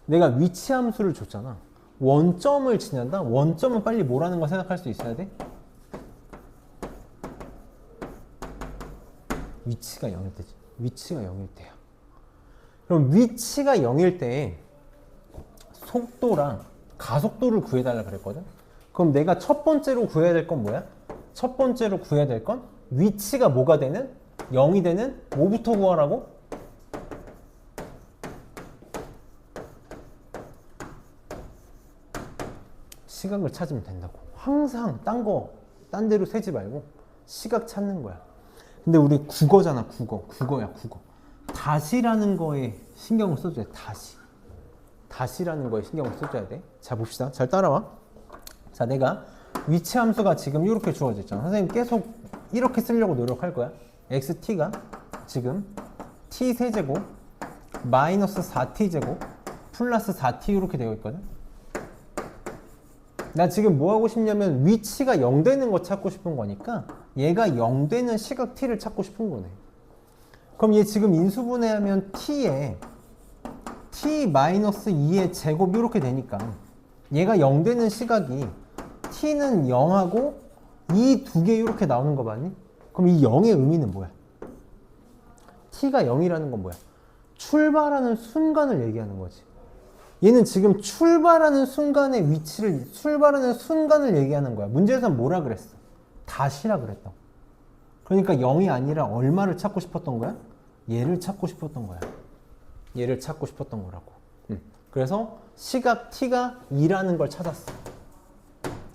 내가 위치 함수를 줬잖아. 원점을 지난다? 원점은 빨리 뭐라는 걸 생각할 수 있어야 돼? 위치가 0일 때지. 위치가 0일 때야. 그럼 위치가 0일 때에 속도랑 가속도를 구해달라 그랬거든? 그럼 내가 첫 번째로 구해야 될 건 뭐야? 첫 번째로 구해야 될 건 위치가 뭐가 되는? 0이 되는 뭐부터 구하라고? 시각을 찾으면 된다고. 항상 딴 데로 세지 말고 시각 찾는 거야. 근데 우리 국어잖아. 국어야. 다시라는 거에 신경을 써줘야 돼. 다시라는 거에 신경을 써줘야 돼. 자, 봅시다. 잘 따라와. 자, 내가 위치 함수가 지금 이렇게 주어져 있잖아. 선생님 계속 이렇게 쓰려고 노력할 거야. xt가 지금 t 세제곱 마이너스 4t제곱 플러스 4t 이렇게 되어 있거든. 나 지금 뭐 하고 싶냐면 위치가 0 되는 거 찾고 싶은 거니까 얘가 0 되는 시각 t를 찾고 싶은 거네. 그럼 얘 지금 인수분해하면 t에 t-2의 제곱 이렇게 되니까 얘가 0 되는 시각이 t는 0하고 이 두 개 이렇게 나오는 거 맞니? 그럼 이 0의 의미는 뭐야? t가 0이라는 건 뭐야? 출발하는 순간을 얘기하는 거지. 얘는 지금 출발하는 순간의 위치를, 출발하는 순간을 얘기하는 거야. 문제에서는 뭐라 그랬어? 다시라 그랬다고. 그러니까 0이 아니라 얼마를 찾고 싶었던 거야? 얘를 찾고 싶었던 거야. 얘를 찾고 싶었던 거라고. 그래서 시각 t가 2라는 걸 찾았어.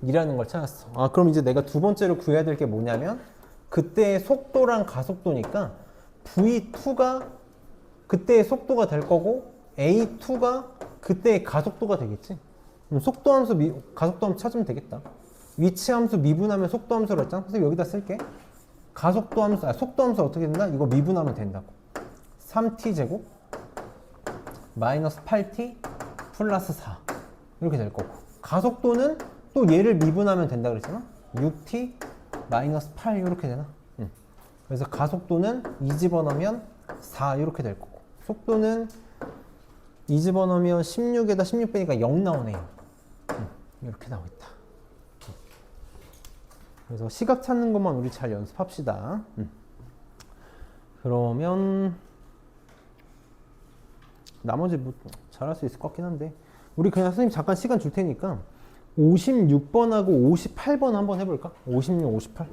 2라는 걸 찾았어. 아, 그럼 이제 내가 두 번째로 구해야 될 게 뭐냐면 그때의 속도랑 가속도니까 v2가 그때의 속도가 될 거고 a2가 그때의 가속도가 되겠지. 그럼 속도 함수, 가속도 함수 찾으면 되겠다. 위치 함수 미분하면 속도 함수로 했잖아. 그래서 여기다 쓸게. 가속도 함수, 속도 함수 어떻게 된다? 이거 미분하면 된다고. 3t 제곱 마이너스 8t 플러스 4 이렇게 될 거고, 가속도는 또 얘를 미분하면 된다 그랬잖아. 6t 마이너스 8 이렇게 되나? 그래서 가속도는 2 집어넣으면 4 이렇게 될 거고, 속도는 2 집어넣으면 16에다 16 빼니까 0 나오네요. 이렇게 나오고 있다. 그래서 시각 찾는 것만 우리 잘 연습합시다. 그러면 나머지 뭐 잘할 수 있을 것 같긴 한데, 우리 그냥 선생님 잠깐 시간 줄 테니까 56번하고 58번 한번 해볼까? 56, 58.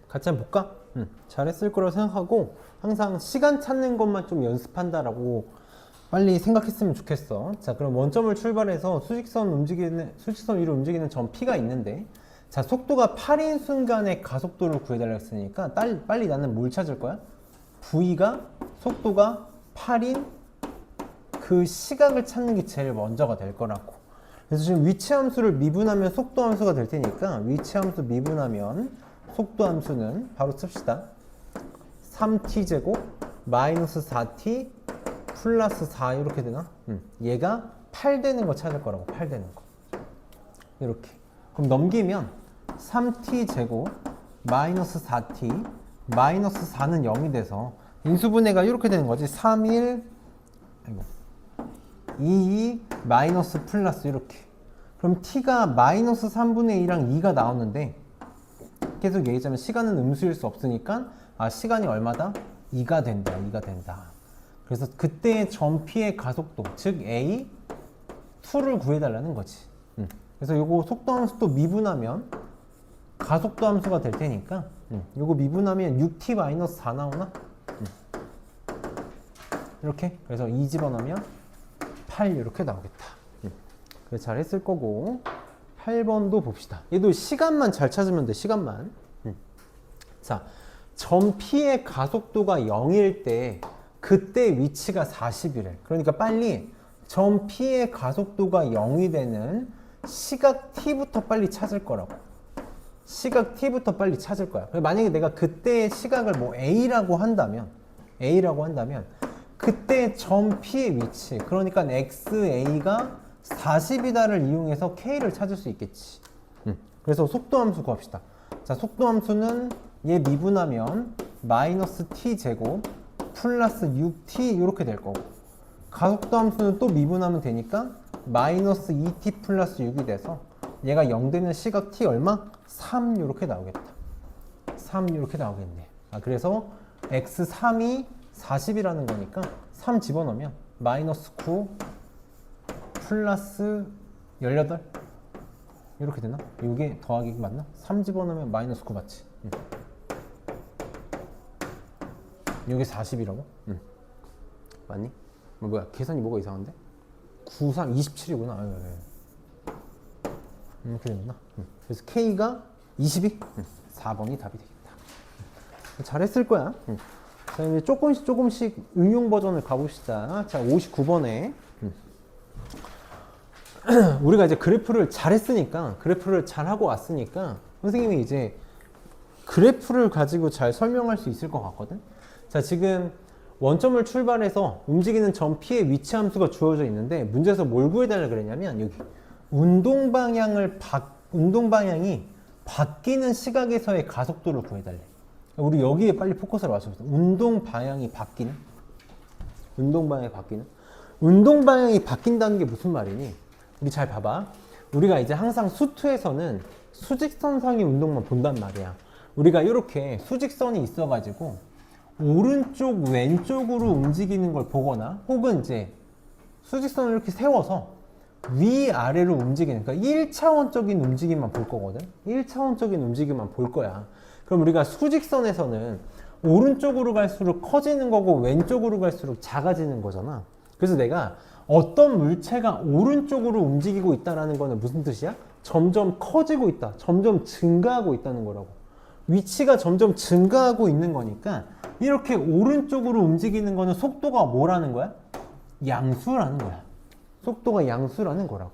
같이 한번 볼까? 잘했을 거라고 생각하고, 항상 시간 찾는 것만 좀 연습한다라고 빨리 생각했으면 좋겠어. 자, 그럼 원점을 출발해서 수직선 위로 움직이는 점 P가 있는데, 자, 속도가 8인 순간의 가속도를 구해달라 했으니까 빨리 나는 뭘 찾을 거야? V가 속도가 8인 그 시각을 찾는 게 제일 먼저가 될 거라고. 그래서 지금 위치 함수를 미분하면 속도 함수가 될 테니까, 위치 함수 미분하면 속도 함수는 바로 씁시다. 3t제곱 마이너스 4t 플러스 4 이렇게 되나? 얘가 8 되는 거 찾을 거라고. 8 되는 거 이렇게. 그럼 넘기면 3t제곱 마이너스 4t 마이너스 4는 0이 돼서 인수분해가 이렇게 되는 거지. 3, 1 2 마이너스 플러스 이렇게. 그럼 t가 마이너스 3분의 2랑 2가 나오는데, 계속 얘기하자면 시간은 음수일 수 없으니까 시간이 얼마다? 2가 된다. 2가 된다. 그래서 그때의 점 P의 가속도, 즉 A 2를 구해달라는 거지. 그래서 요거 속도 함수 또 미분하면 가속도 함수가 될 테니까, 요거 미분하면 6t-4 나오나? 이렇게. 그래서 2 집어넣으면 8 이렇게 나오겠다. 그래서 잘 했을 거고, 8번도 봅시다. 얘도 시간만 잘 찾으면 돼. 시간만. 자, 점 P의 가속도가 0일 때 그때 위치가 40이래. 그러니까 빨리 점 P의 가속도가 0이 되는 시각 T부터 빨리 찾을 거라고. 시각 T부터 빨리 찾을 거야. 만약에 내가 그때의 시각을 뭐 A라고 한다면 그때 점 P의 위치, 그러니까 XA가 40이다를 이용해서 K를 찾을 수 있겠지. 그래서 속도 함수 구합시다. 자, 속도 함수는 얘 미분하면 마이너스 t제곱 플러스 6t 이렇게 될 거고, 가속도 함수는 또 미분하면 되니까 마이너스 2t 플러스 6이 돼서 얘가 0 되는 시각 t 얼마? 3 이렇게 나오겠다. 3 이렇게 나오겠네. 그래서 x3이 40이라는 거니까 3 집어넣으면 마이너스 9 플러스 18 이렇게 되나? 이게 더하기 맞나? 3 집어넣으면 마이너스 9 맞지? 이게 40이라고? 맞니? 뭐야, 계산이 뭐가 이상한데? 9, 3, 27이구나. 이렇게 되구나. 그래서 K가 22? 4번이 답이 되겠다. 잘했을 거야. 자, 이제 조금씩 응용 버전을 가봅시다. 자, 59번에. 우리가 이제 그래프를 잘했으니까, 그래프를 잘하고 왔으니까, 선생님이 이제 그래프를 가지고 잘 설명할 수 있을 것 같거든? 자, 지금 원점을 출발해서 움직이는 점 P의 위치 함수가 주어져 있는데, 문제에서 뭘 구해달라 그랬냐면, 여기 운동 방향이 바뀌는 시각에서의 가속도를 구해달래. 우리 여기에 빨리 포커스를 맞춰보자. 운동 방향이 바뀌는? 운동 방향이 바뀐다는 게 무슨 말이니? 우리 잘 봐봐. 우리가 이제 항상 수투에서는 수직선상의 운동만 본단 말이야. 우리가 이렇게 수직선이 있어가지고 오른쪽 왼쪽으로 움직이는 걸 보거나, 혹은 이제 수직선을 이렇게 세워서 위아래로 움직이는, 그러니까 1차원적인 움직임만 볼 거거든. 1차원적인 움직임만 볼 거야. 그럼 우리가 수직선에서는 오른쪽으로 갈수록 커지는 거고 왼쪽으로 갈수록 작아지는 거잖아. 그래서 내가 어떤 물체가 오른쪽으로 움직이고 있다는 거는 무슨 뜻이야? 점점 커지고 있다. 점점 증가하고 있다는 거라고. 위치가 점점 증가하고 있는 거니까 이렇게 오른쪽으로 움직이는 거는 속도가 뭐라는 거야? 양수라는 거야. 속도가 양수라는 거라고.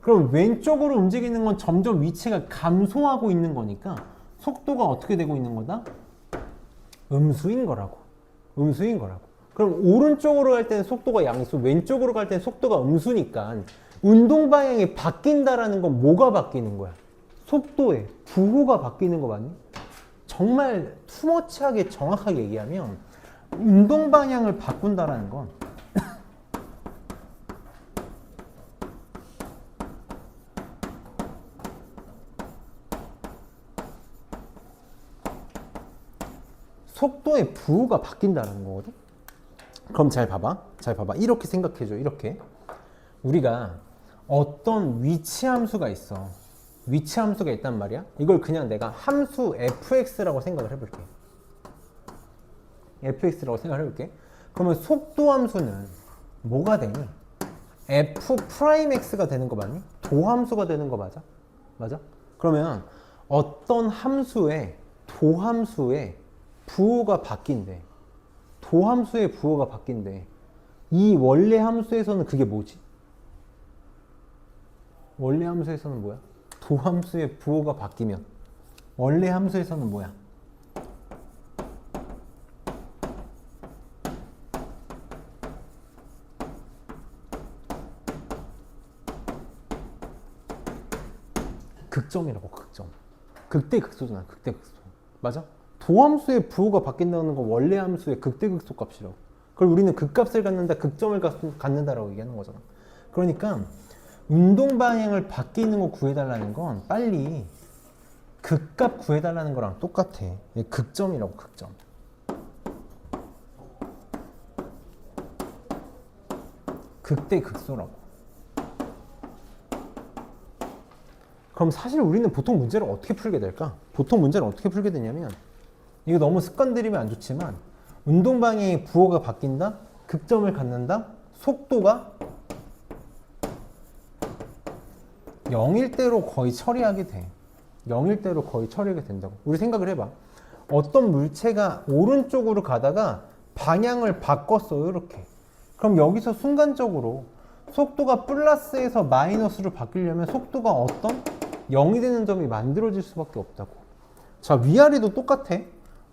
그럼 왼쪽으로 움직이는 건 점점 위치가 감소하고 있는 거니까 속도가 어떻게 되고 있는 거다? 음수인 거라고. 그럼 오른쪽으로 갈 때는 속도가 양수, 왼쪽으로 갈 때는 속도가 음수니까 운동 방향이 바뀐다라는 건 뭐가 바뀌는 거야? 속도의 부호가 바뀌는 거 맞니? 정말 투머치하게 정확하게 얘기하면 운동 방향을 바꾼다라는 건 속도의 부호가 바뀐다는 거거든. 그럼 잘 봐봐. 이렇게 생각해줘. 이렇게 우리가 어떤 위치 함수가 있어. 위치 함수가 있단 말이야. 이걸 그냥 내가 함수 fx라고 생각을 해볼게. 그러면 속도 함수는 뭐가 되니? f'x가 되는 거 맞니? 도함수가 되는 거 맞아? 그러면 어떤 함수의 도함수의 부호가 바뀐대. 도함수의 부호가 바뀐대. 이 원래 함수에서는 그게 뭐지? 원래 함수에서는 뭐야? 도함수의 부호가 바뀌면 원래 함수에서는 뭐야? 극점이라고. 극점. 극대극소잖아. 극대극소. 맞아? 도함수의 부호가 바뀐다는 건 원래 함수의 극대극소 값이라고. 그걸 우리는 극값을 갖는다, 극점을 갖는다라고 얘기하는 거잖아. 그러니까 운동 방향을 바뀌는 거 구해달라는 건 빨리 극값 구해달라는 거랑 똑같아. 극점이라고. 극점. 극대극소라고. 그럼 사실 우리는 보통 문제를 어떻게 풀게 될까? 보통 문제를 어떻게 풀게 되냐면, 이거 너무 습관 들이면 안 좋지만, 운동 방향의 부호가 바뀐다, 극점을 갖는다, 속도가 0일 대로 거의 처리하게 돼. 0일 대로 거의 처리하게 된다고. 우리 생각을 해봐. 어떤 물체가 오른쪽으로 가다가 방향을 바꿨어요. 이렇게. 그럼 여기서 순간적으로 속도가 플러스에서 마이너스로 바뀌려면 속도가 어떤 0이 되는 점이 만들어질 수밖에 없다고. 자, 위아래도 똑같아.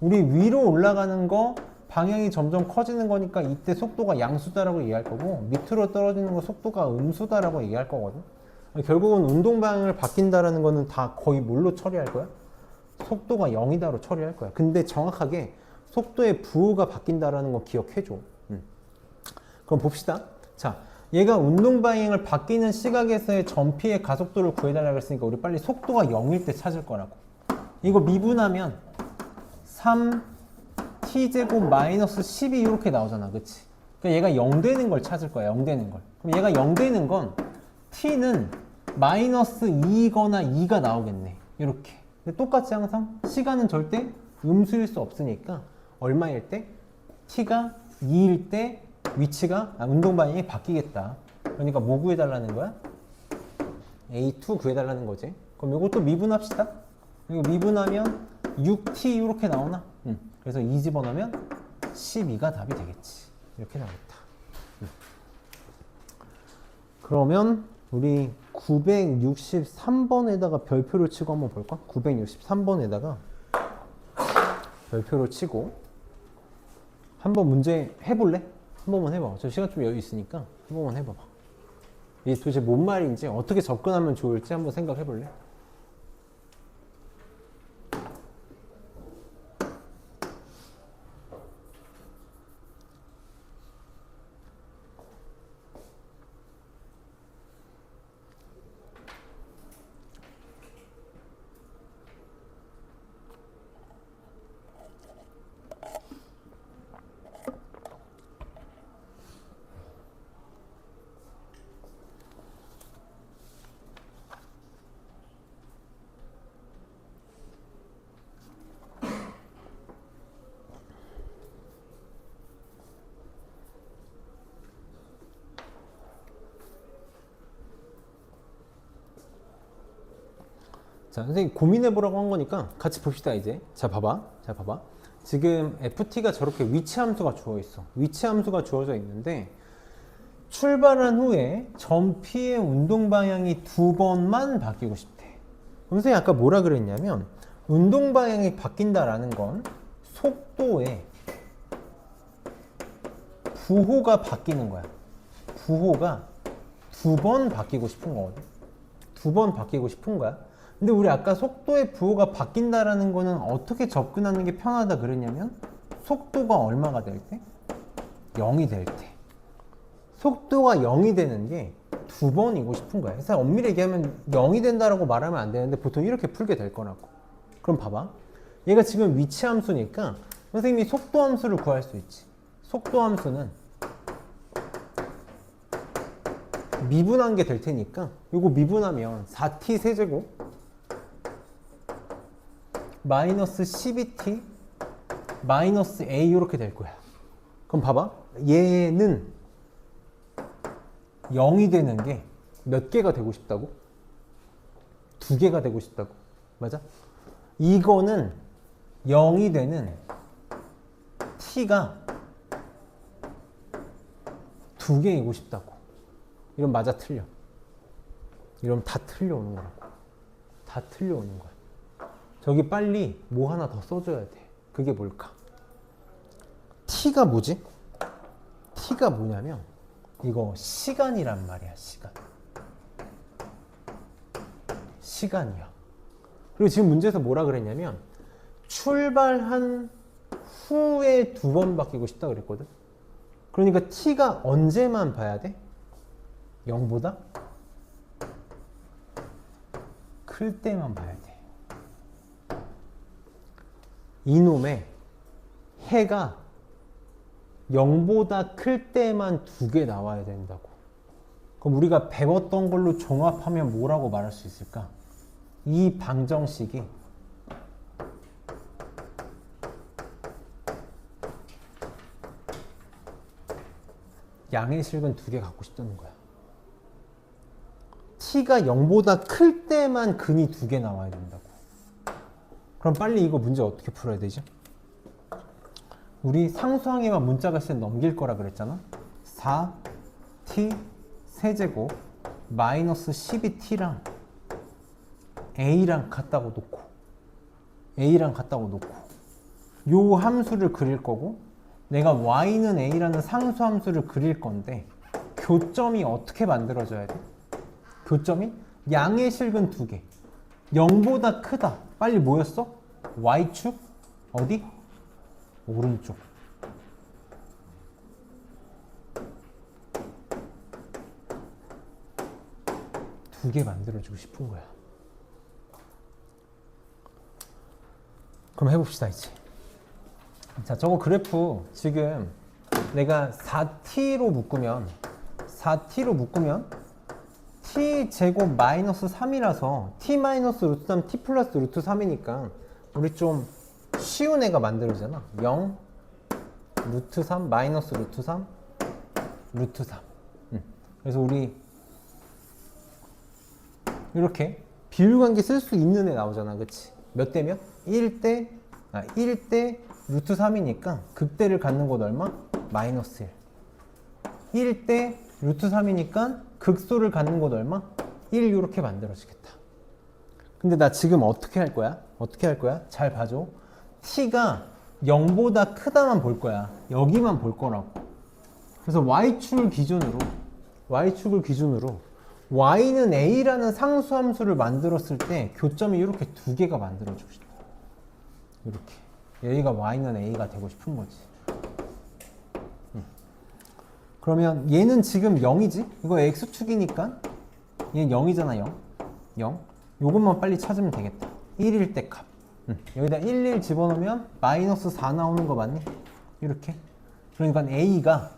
우리 위로 올라가는 거 방향이 점점 커지는 거니까 이때 속도가 양수다라고 얘기할 거고, 밑으로 떨어지는 거 속도가 음수다라고 얘기할 거거든. 결국은 운동 방향을 바뀐다라는 거는 다 거의 뭘로 처리할 거야? 속도가 0이다로 처리할 거야. 근데 정확하게 속도의 부호가 바뀐다라는 거 기억해줘. 그럼 봅시다. 자, 얘가 운동 방향을 바뀌는 시각에서의 전피의 가속도를 구해달라고 했으니까 우리 빨리 속도가 0일 때 찾을 거라고. 이거 미분하면 3t제곱 마이너스 12 이렇게 나오잖아. 그치? 그러니까 얘가 0 되는 걸 찾을 거야. 0 되는 걸. 그럼 얘가 0 되는 건 t는 마이너스 2거나 2가 나오겠네. 이렇게. 근데 똑같이 항상 시간은 절대 음수일 수 없으니까 얼마일 때? t가 2일 때 위치가 운동 방향이 바뀌겠다. 그러니까 뭐 구해달라는 거야? A2 구해달라는 거지. 그럼 이것도 미분합시다. 이거 미분하면 6t 이렇게 나오나? 그래서 2 집어넣으면 12가 답이 되겠지. 이렇게 나오겠다. 그러면 우리 963번에다가 별표를 치고 한번 볼까? 963번에다가 별표를 치고 한번 문제 해볼래? 한 번만 해봐. 저 시간 좀 여유 있으니까 한 번만 해봐봐. 이게 도대체 뭔 말인지 어떻게 접근하면 좋을지 한번 생각해볼래? 자, 선생님 고민해보라고 한 거니까 같이 봅시다, 이제. 자, 봐봐. 지금 ft가 저렇게 위치함수가 주어 있어. 위치함수가 주어져 있는데, 출발한 후에 전피의 운동 방향이 2번만 바뀌고 싶대. 그럼 선생님 아까 뭐라 그랬냐면, 운동 방향이 바뀐다라는 건 속도의 부호가 바뀌는 거야. 부호가 2번 바뀌고 싶은 거거든. 2번 바뀌고 싶은 거야. 근데 우리 아까 속도의 부호가 바뀐다라는 거는 어떻게 접근하는 게 편하다 그랬냐면 속도가 얼마가 될 때? 0이 될 때. 속도가 0이 되는 게 2번이고 싶은 거야. 그래서 엄밀히 얘기하면 0이 된다라고 말하면 안 되는데 보통 이렇게 풀게 될 거라고. 그럼 봐봐. 얘가 지금 위치 함수니까 선생님이 속도 함수를 구할 수 있지. 속도 함수는 미분한 게 될 테니까 이거 미분하면 4t 세제곱 마이너스 12t 마이너스 a 이렇게 될 거야. 그럼 봐봐. 얘는 0이 되는 게 몇 개가 되고 싶다고? 2개가 되고 싶다고. 맞아? 이거는 0이 되는 t가 2개이고 싶다고. 이건 맞아 틀려. 이러면 다 틀려오는 거라고. 다 틀려오는 거야. 저기 빨리 뭐 하나 더 써줘야 돼. 그게 뭘까? t가 뭐지? t가 뭐냐면 이거 시간이란 말이야. 시간이야. 그리고 지금 문제에서 뭐라 그랬냐면 출발한 후에 2번 바뀌고 싶다 그랬거든. 그러니까 t가 언제만 봐야 돼? 0보다 클 때만 봐야 돼. 이놈의 해가 0보다 클 때만 2개 나와야 된다고. 그럼 우리가 배웠던 걸로 종합하면 뭐라고 말할 수 있을까? 이 방정식이 양의 실근 2개 갖고 싶다는 거야. t가 0보다 클 때만 근이 2개 나와야 된다고. 그럼 빨리 이거 문제 어떻게 풀어야 되지? 우리 상수항에만 문자가 있으면 넘길 거라 그랬잖아. 4t 세제곱 마이너스 12t랑 a랑 같다고 놓고 요 함수를 그릴 거고 내가 y는 a라는 상수함수를 그릴 건데 교점이 어떻게 만들어져야 돼? 교점이 양의 실근 2개 0보다 크다. 빨리 뭐였어? y축 어디? 오른쪽. 두 개 만들어주고 싶은 거야. 그럼 해봅시다 이제. 자, 저거 그래프 지금 내가 4t로 묶으면 t 제곱 마이너스 3이라서 t 마이너스 루트 3 t 플러스 루트 3이니까 우리 좀 쉬운 애가 만들어지잖아. 0 루트 3 마이너스 루트 3 루트 3. 그래서 우리 이렇게 비율관계 쓸 수 있는 애 나오잖아. 그치? 몇 대 몇? 1대 루트 3이니까 극대를 갖는 곳 얼마? 마이너스 1. 1대 루트 3이니까 극소를 갖는 곳 얼마? 1 이렇게 만들어지겠다. 근데 나 지금 어떻게 할 거야? 잘 봐줘. t가 0보다 크다만 볼 거야. 여기만 볼 거라고. 그래서 y축을 기준으로 y는 a라는 상수함수를 만들었을 때 교점이 이렇게 두 개가 만들어지고 싶다. 이렇게. 여기가 y는 a가 되고 싶은 거지. 그러면 얘는 지금 0이지? 이거 x축이니까 얘는 0이잖아. 0. 요것만 빨리 찾으면 되겠다. 1일 때 값. 여기다 1 집어넣으면 마이너스 4 나오는 거 맞니? 이렇게. 그러니까 a가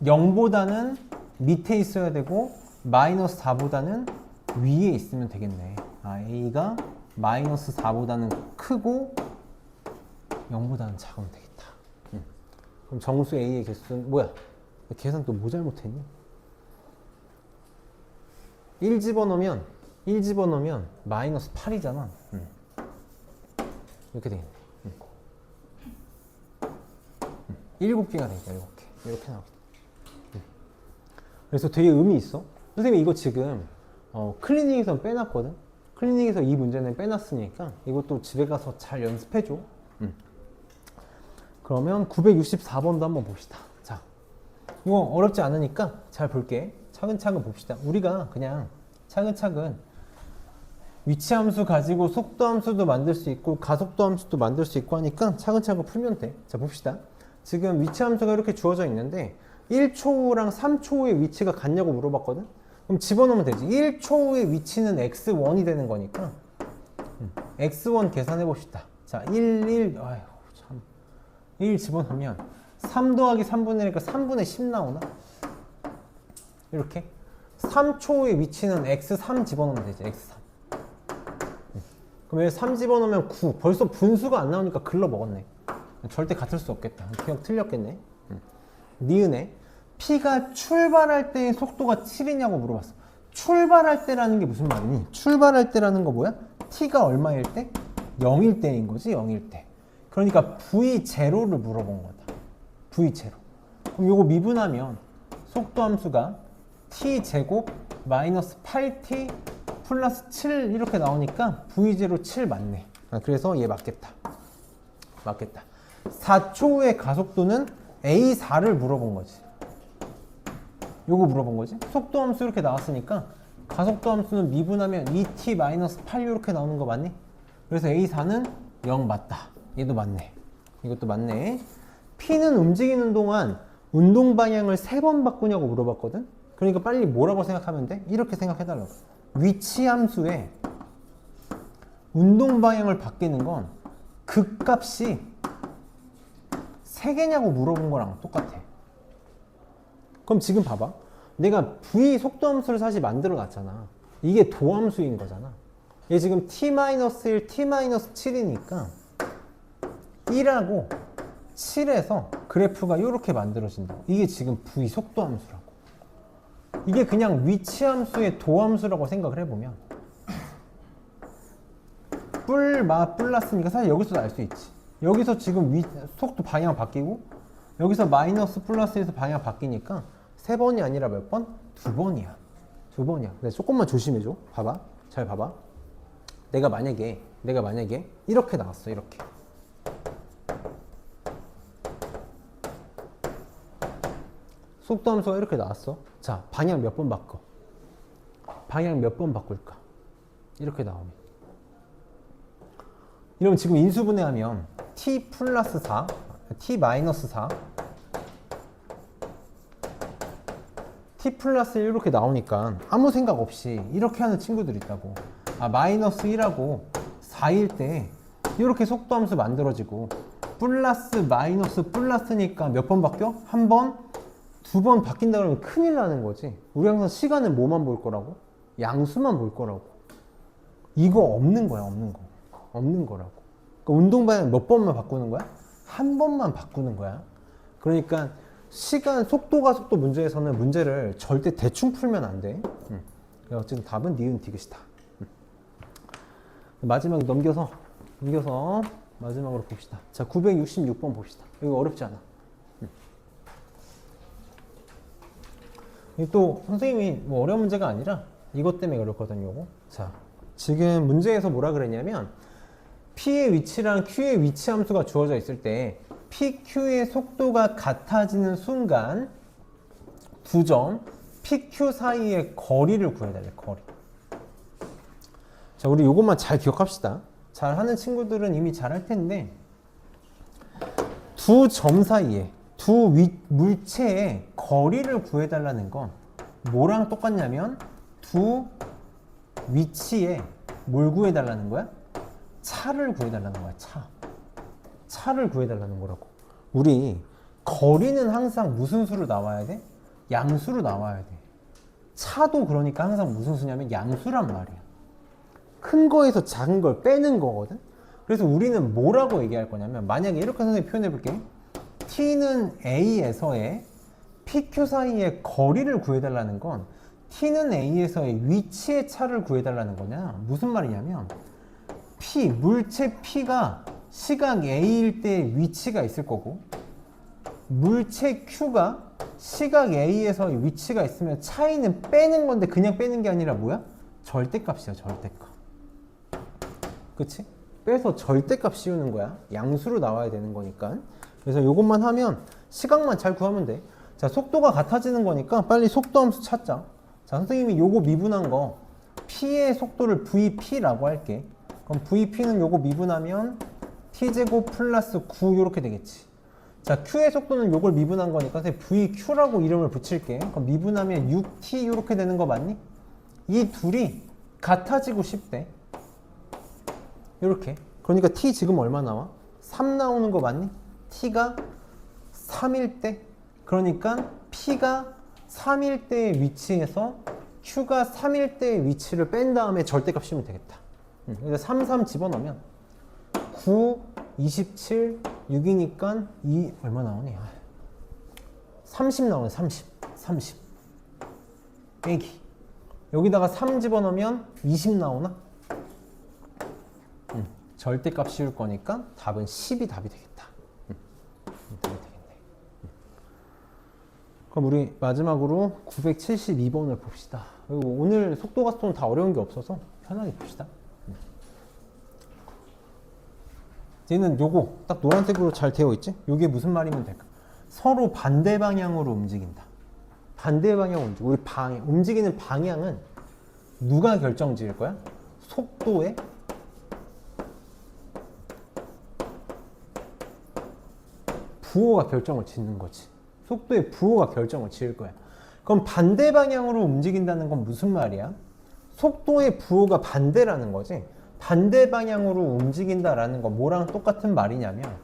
0보다는 밑에 있어야 되고 마이너스 4보다는 위에 있으면 되겠네. a가 마이너스 4보다는 크고 0보다는 작으면 되겠다. 그럼 정수 a의 개수는 뭐야? 계산 또 뭐 잘못했니? 1 집어넣으면 마이너스 8이잖아. 이렇게 되겠네. 7개가 되니까 7개. 이렇게 나오겠다. 그래서 되게 의미 있어. 선생님 이거 지금 클리닉에서 빼놨거든. 클리닉에서 이 문제는 빼놨으니까 이것도 집에 가서 잘 연습해줘. 그러면 964번도 한번 봅시다. 자, 이거 어렵지 않으니까 잘 볼게. 차근차근 봅시다. 우리가 그냥 차근차근 위치함수 가지고 속도함수도 만들 수 있고 가속도함수도 만들 수 있고 하니까 차근차근 풀면 돼. 자, 봅시다. 지금 위치함수가 이렇게 주어져 있는데 1초 후랑 3초 후의 위치가 같냐고 물어봤거든. 그럼 집어넣으면 되지. 3초 후의 위치는 x1이 되는 거니까 x1 계산해 봅시다. 자, 1 집어넣으면 3 더하기 3분의 1이니까 3분의 10 나오나? 이렇게 3초 후의 위치는 x3 집어넣으면 되지. x3. 그럼 3 집어넣으면 9. 벌써 분수가 안 나오니까 글러 먹었네. 절대 같을 수 없겠다. 기억 틀렸겠네. 니은에 P가 출발할 때의 속도가 7이냐고 물어봤어. 출발할 때라는 게 무슨 말이니? 출발할 때라는 거 뭐야? T가 얼마일 때? 0일 때인 거지. 0일 때. 그러니까 V0를 물어본 거다. V0. 그럼 요거 미분하면 속도함수가 T제곱 마이너스 8T 플러스 7 이렇게 나오니까 V0 7 맞네. 그래서 얘 맞겠다. 4초 후의 가속도는 A4를 물어본 거지. 요거 물어본 거지. 속도함수 이렇게 나왔으니까 가속도함수는 미분하면 2t-8 이렇게 나오는 거 맞니? 그래서 A4는 0 맞다. 얘도 맞네. 이것도 맞네. P는 움직이는 동안 운동 방향을 3번 바꾸냐고 물어봤거든. 그러니까 빨리 뭐라고 생각하면 돼? 이렇게 생각해달라고. 위치함수에 운동 방향을 바뀌는 건 극값이 3개냐고 물어본 거랑 똑같아. 그럼 지금 봐봐. 내가 V 속도함수를 사실 만들어 놨잖아. 이게 도함수인 거잖아. 얘 지금 t-1, t-7이니까 1하고 7에서 그래프가 이렇게 만들어진다. 이게 지금 V 속도함수라고. 이게 그냥 위치함수의 도함수라고 생각을 해보면 뿔났으니까 사실 여기서도 알 수 있지. 여기서 지금 속도 방향 바뀌고 여기서 마이너스 플러스에서 방향 바뀌니까 3번이 아니라 몇 번? 2번이야. 2번이야. 근데 조금만 조심해줘. 봐봐. 잘 봐봐. 내가 만약에 이렇게 나왔어. 이렇게. 속도함수가 이렇게 나왔어. 자, 방향 몇 번 바꿔? 방향 몇 번 바꿀까? 이렇게 나오면. 이러면 지금 인수분해하면 t 플러스 4 t-4 t 플러스 1 이렇게 나오니까 아무 생각 없이 이렇게 하는 친구들이 있다고. 아, 마이너스 1하고 4일 때 이렇게 속도함수 만들어지고 플러스 마이너스 플러스니까 몇 번 바뀌어? 한 번, 두 번 바뀐다 그러면 큰일 나는 거지. 우리 항상 시간은 뭐만 볼 거라고? 양수만 볼 거라고. 이거 없는 거야, 없는 거. 없는 거라고. 그러니까 운동 방향 몇 번만 바꾸는 거야? 한 번만 바꾸는 거야. 그러니까 시간, 속도가 속도 문제에서는 문제를 절대 대충 풀면 안 돼. 어쨌든 답은 니은 디귿이다. 마지막 넘겨서 마지막으로 봅시다. 자, 966번 봅시다. 이거 어렵지 않아. 이게 또 선생님이 뭐 어려운 문제가 아니라 이것 때문에 어렵거든요. 요거. 자, 지금 문제에서 뭐라 그랬냐면 P의 위치랑 Q의 위치 함수가 주어져 있을 때 PQ의 속도가 같아지는 순간 두 점 PQ 사이의 거리를 구해달래. 거리. 자, 우리 요것만 잘 기억합시다. 잘 하는 친구들은 이미 잘 할 텐데 두 점 사이에 두 물체의 거리를 구해달라는 건 뭐랑 똑같냐면 두 위치에 뭘 구해달라는 거야? 차를 구해달라는 거야. 차를 구해달라는 거라고. 우리 거리는 항상 무슨 수로 나와야 돼? 양수로 나와야 돼. 차도 그러니까 항상 무슨 수냐면 양수란 말이야. 큰 거에서 작은 걸 빼는 거거든. 그래서 우리는 뭐라고 얘기할 거냐면 만약에 이렇게 선생님이 표현해 볼게. T는 A에서의 PQ 사이의 거리를 구해달라는 건 T는 A에서의 위치의 차를 구해달라는 거냐. 무슨 말이냐면 P, 물체 P가 시각 A일 때 위치가 있을 거고 물체 Q가 시각 A에서의 위치가 있으면 차이는 빼는 건데 그냥 빼는 게 아니라 뭐야? 절대값이야. 절대값. 그치? 빼서 절대값 씌우는 거야. 양수로 나와야 되는 거니까. 그래서 이것만 하면 시각만 잘 구하면 돼. 자, 속도가 같아지는 거니까 빨리 속도함수 찾자. 자, 선생님이 요거 미분한 거 P의 속도를 VP라고 할게. 그럼 VP는 요거 미분하면 T제곱 플러스 9 이렇게 되겠지. 자, Q의 속도는 요걸 미분한 거니까 VQ라고 이름을 붙일게. 그럼 미분하면 6T 이렇게 되는 거 맞니? 이 둘이 같아지고 싶대. 이렇게. 그러니까 T 지금 얼마 나와? 3 나오는 거 맞니? T가 3일 때. 그러니까 P가 3일 때의 위치에서 Q가 3일 때의 위치를 뺀 다음에 절대값 씌우면 되겠다. 그래서 3 집어넣으면 9, 27, 6이니까 2 얼마 나오니? 30 나오네. 30 빼기 여기다가 3 집어넣으면 20 나오나? 절대값 씌울 거니까 답은 10이 답이 되겠다. 답이 되겠네. 그럼 우리 마지막으로 972번을 봅시다. 그리고 오늘 속도가 속도는 다 어려운 게 없어서 편하게 봅시다. 얘는 요거 딱 노란색으로 잘 되어 있지? 요게 무슨 말이면 될까? 서로 반대 방향으로 움직인다. 반대 방향으로 움직여. 우리 움직이는 방향은 누가 결정지을 거야? 속도의 부호가 결정을 짓는 거지. 속도의 부호가 결정을 지을 거야. 그럼 반대 방향으로 움직인다는 건 무슨 말이야? 속도의 부호가 반대라는 거지. 반대 방향으로 움직인다라는 건 뭐랑 똑같은 말이냐면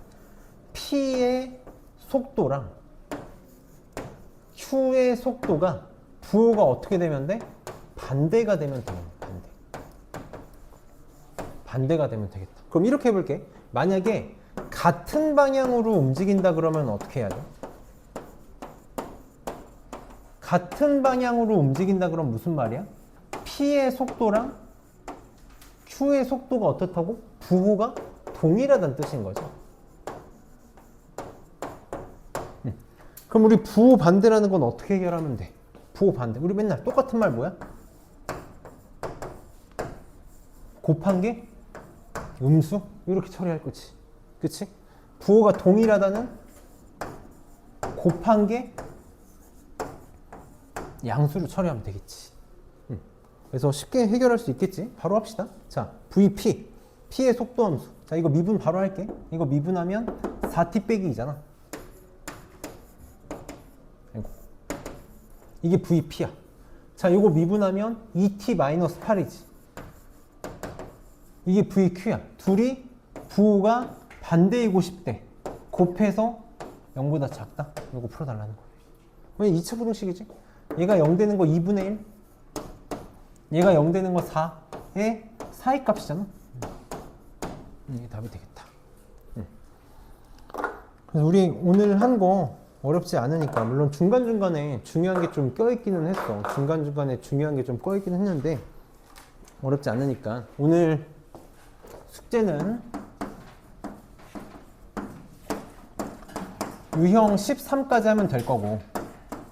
P의 속도랑 Q의 속도가 부호가 어떻게 되면 돼? 반대가 되면 돼. 반대가 되면 되겠다. 그럼 이렇게 해볼게. 만약에 같은 방향으로 움직인다 그러면 어떻게 해야 돼? 같은 방향으로 움직인다 그러면 무슨 말이야? P의 속도랑 Q의 속도가 어떻다고? 부호가 동일하다는 뜻인 거죠. 그럼 우리 부호 반대라는 건 어떻게 해결하면 돼? 부호 반대. 우리 맨날 똑같은 말 뭐야? 곱한 게 음수? 이렇게 처리할 거지. 그치? 부호가 동일하다는 곱한 게 양수로 처리하면 되겠지. 그래서 쉽게 해결할 수 있겠지. 바로 합시다. 자, VP, P의 속도함수. 자, 자, 이거 미분 바로 할게. 이거 미분하면 4t 빼기 2잖아. 아이고. 이게 VP야. 자, 이거 미분하면 2t-8이지. 이게 VQ야. 둘이 부호가 반대이고 싶대. 곱해서 0보다 작다. 이거 풀어달라는 거야. 왜 2차 부등식이지? 얘가 0 되는 거 2분의 1. 얘가 0 되는 거 4의 사이 값이잖아. 이게 답이 되겠다. 그래서 우리 오늘 한 거 어렵지 않으니까, 물론 중간중간에 중요한 게 좀 껴있기는 했어. 중간중간에 중요한 게 좀 껴있기는 했는데 어렵지 않으니까 오늘 숙제는 유형 13까지 하면 될 거고,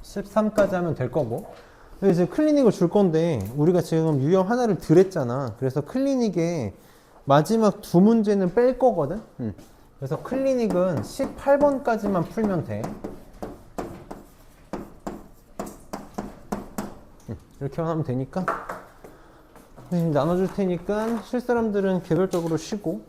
13까지 하면 될 거고, 이제 클리닉을 줄 건데 우리가 지금 유형 하나를 덜했잖아. 그래서 클리닉에 마지막 두 문제는 뺄 거거든. 그래서 클리닉은 18번까지만 풀면 돼. 이렇게만 하면 되니까 나눠줄 테니까 쉴 사람들은 개별적으로 쉬고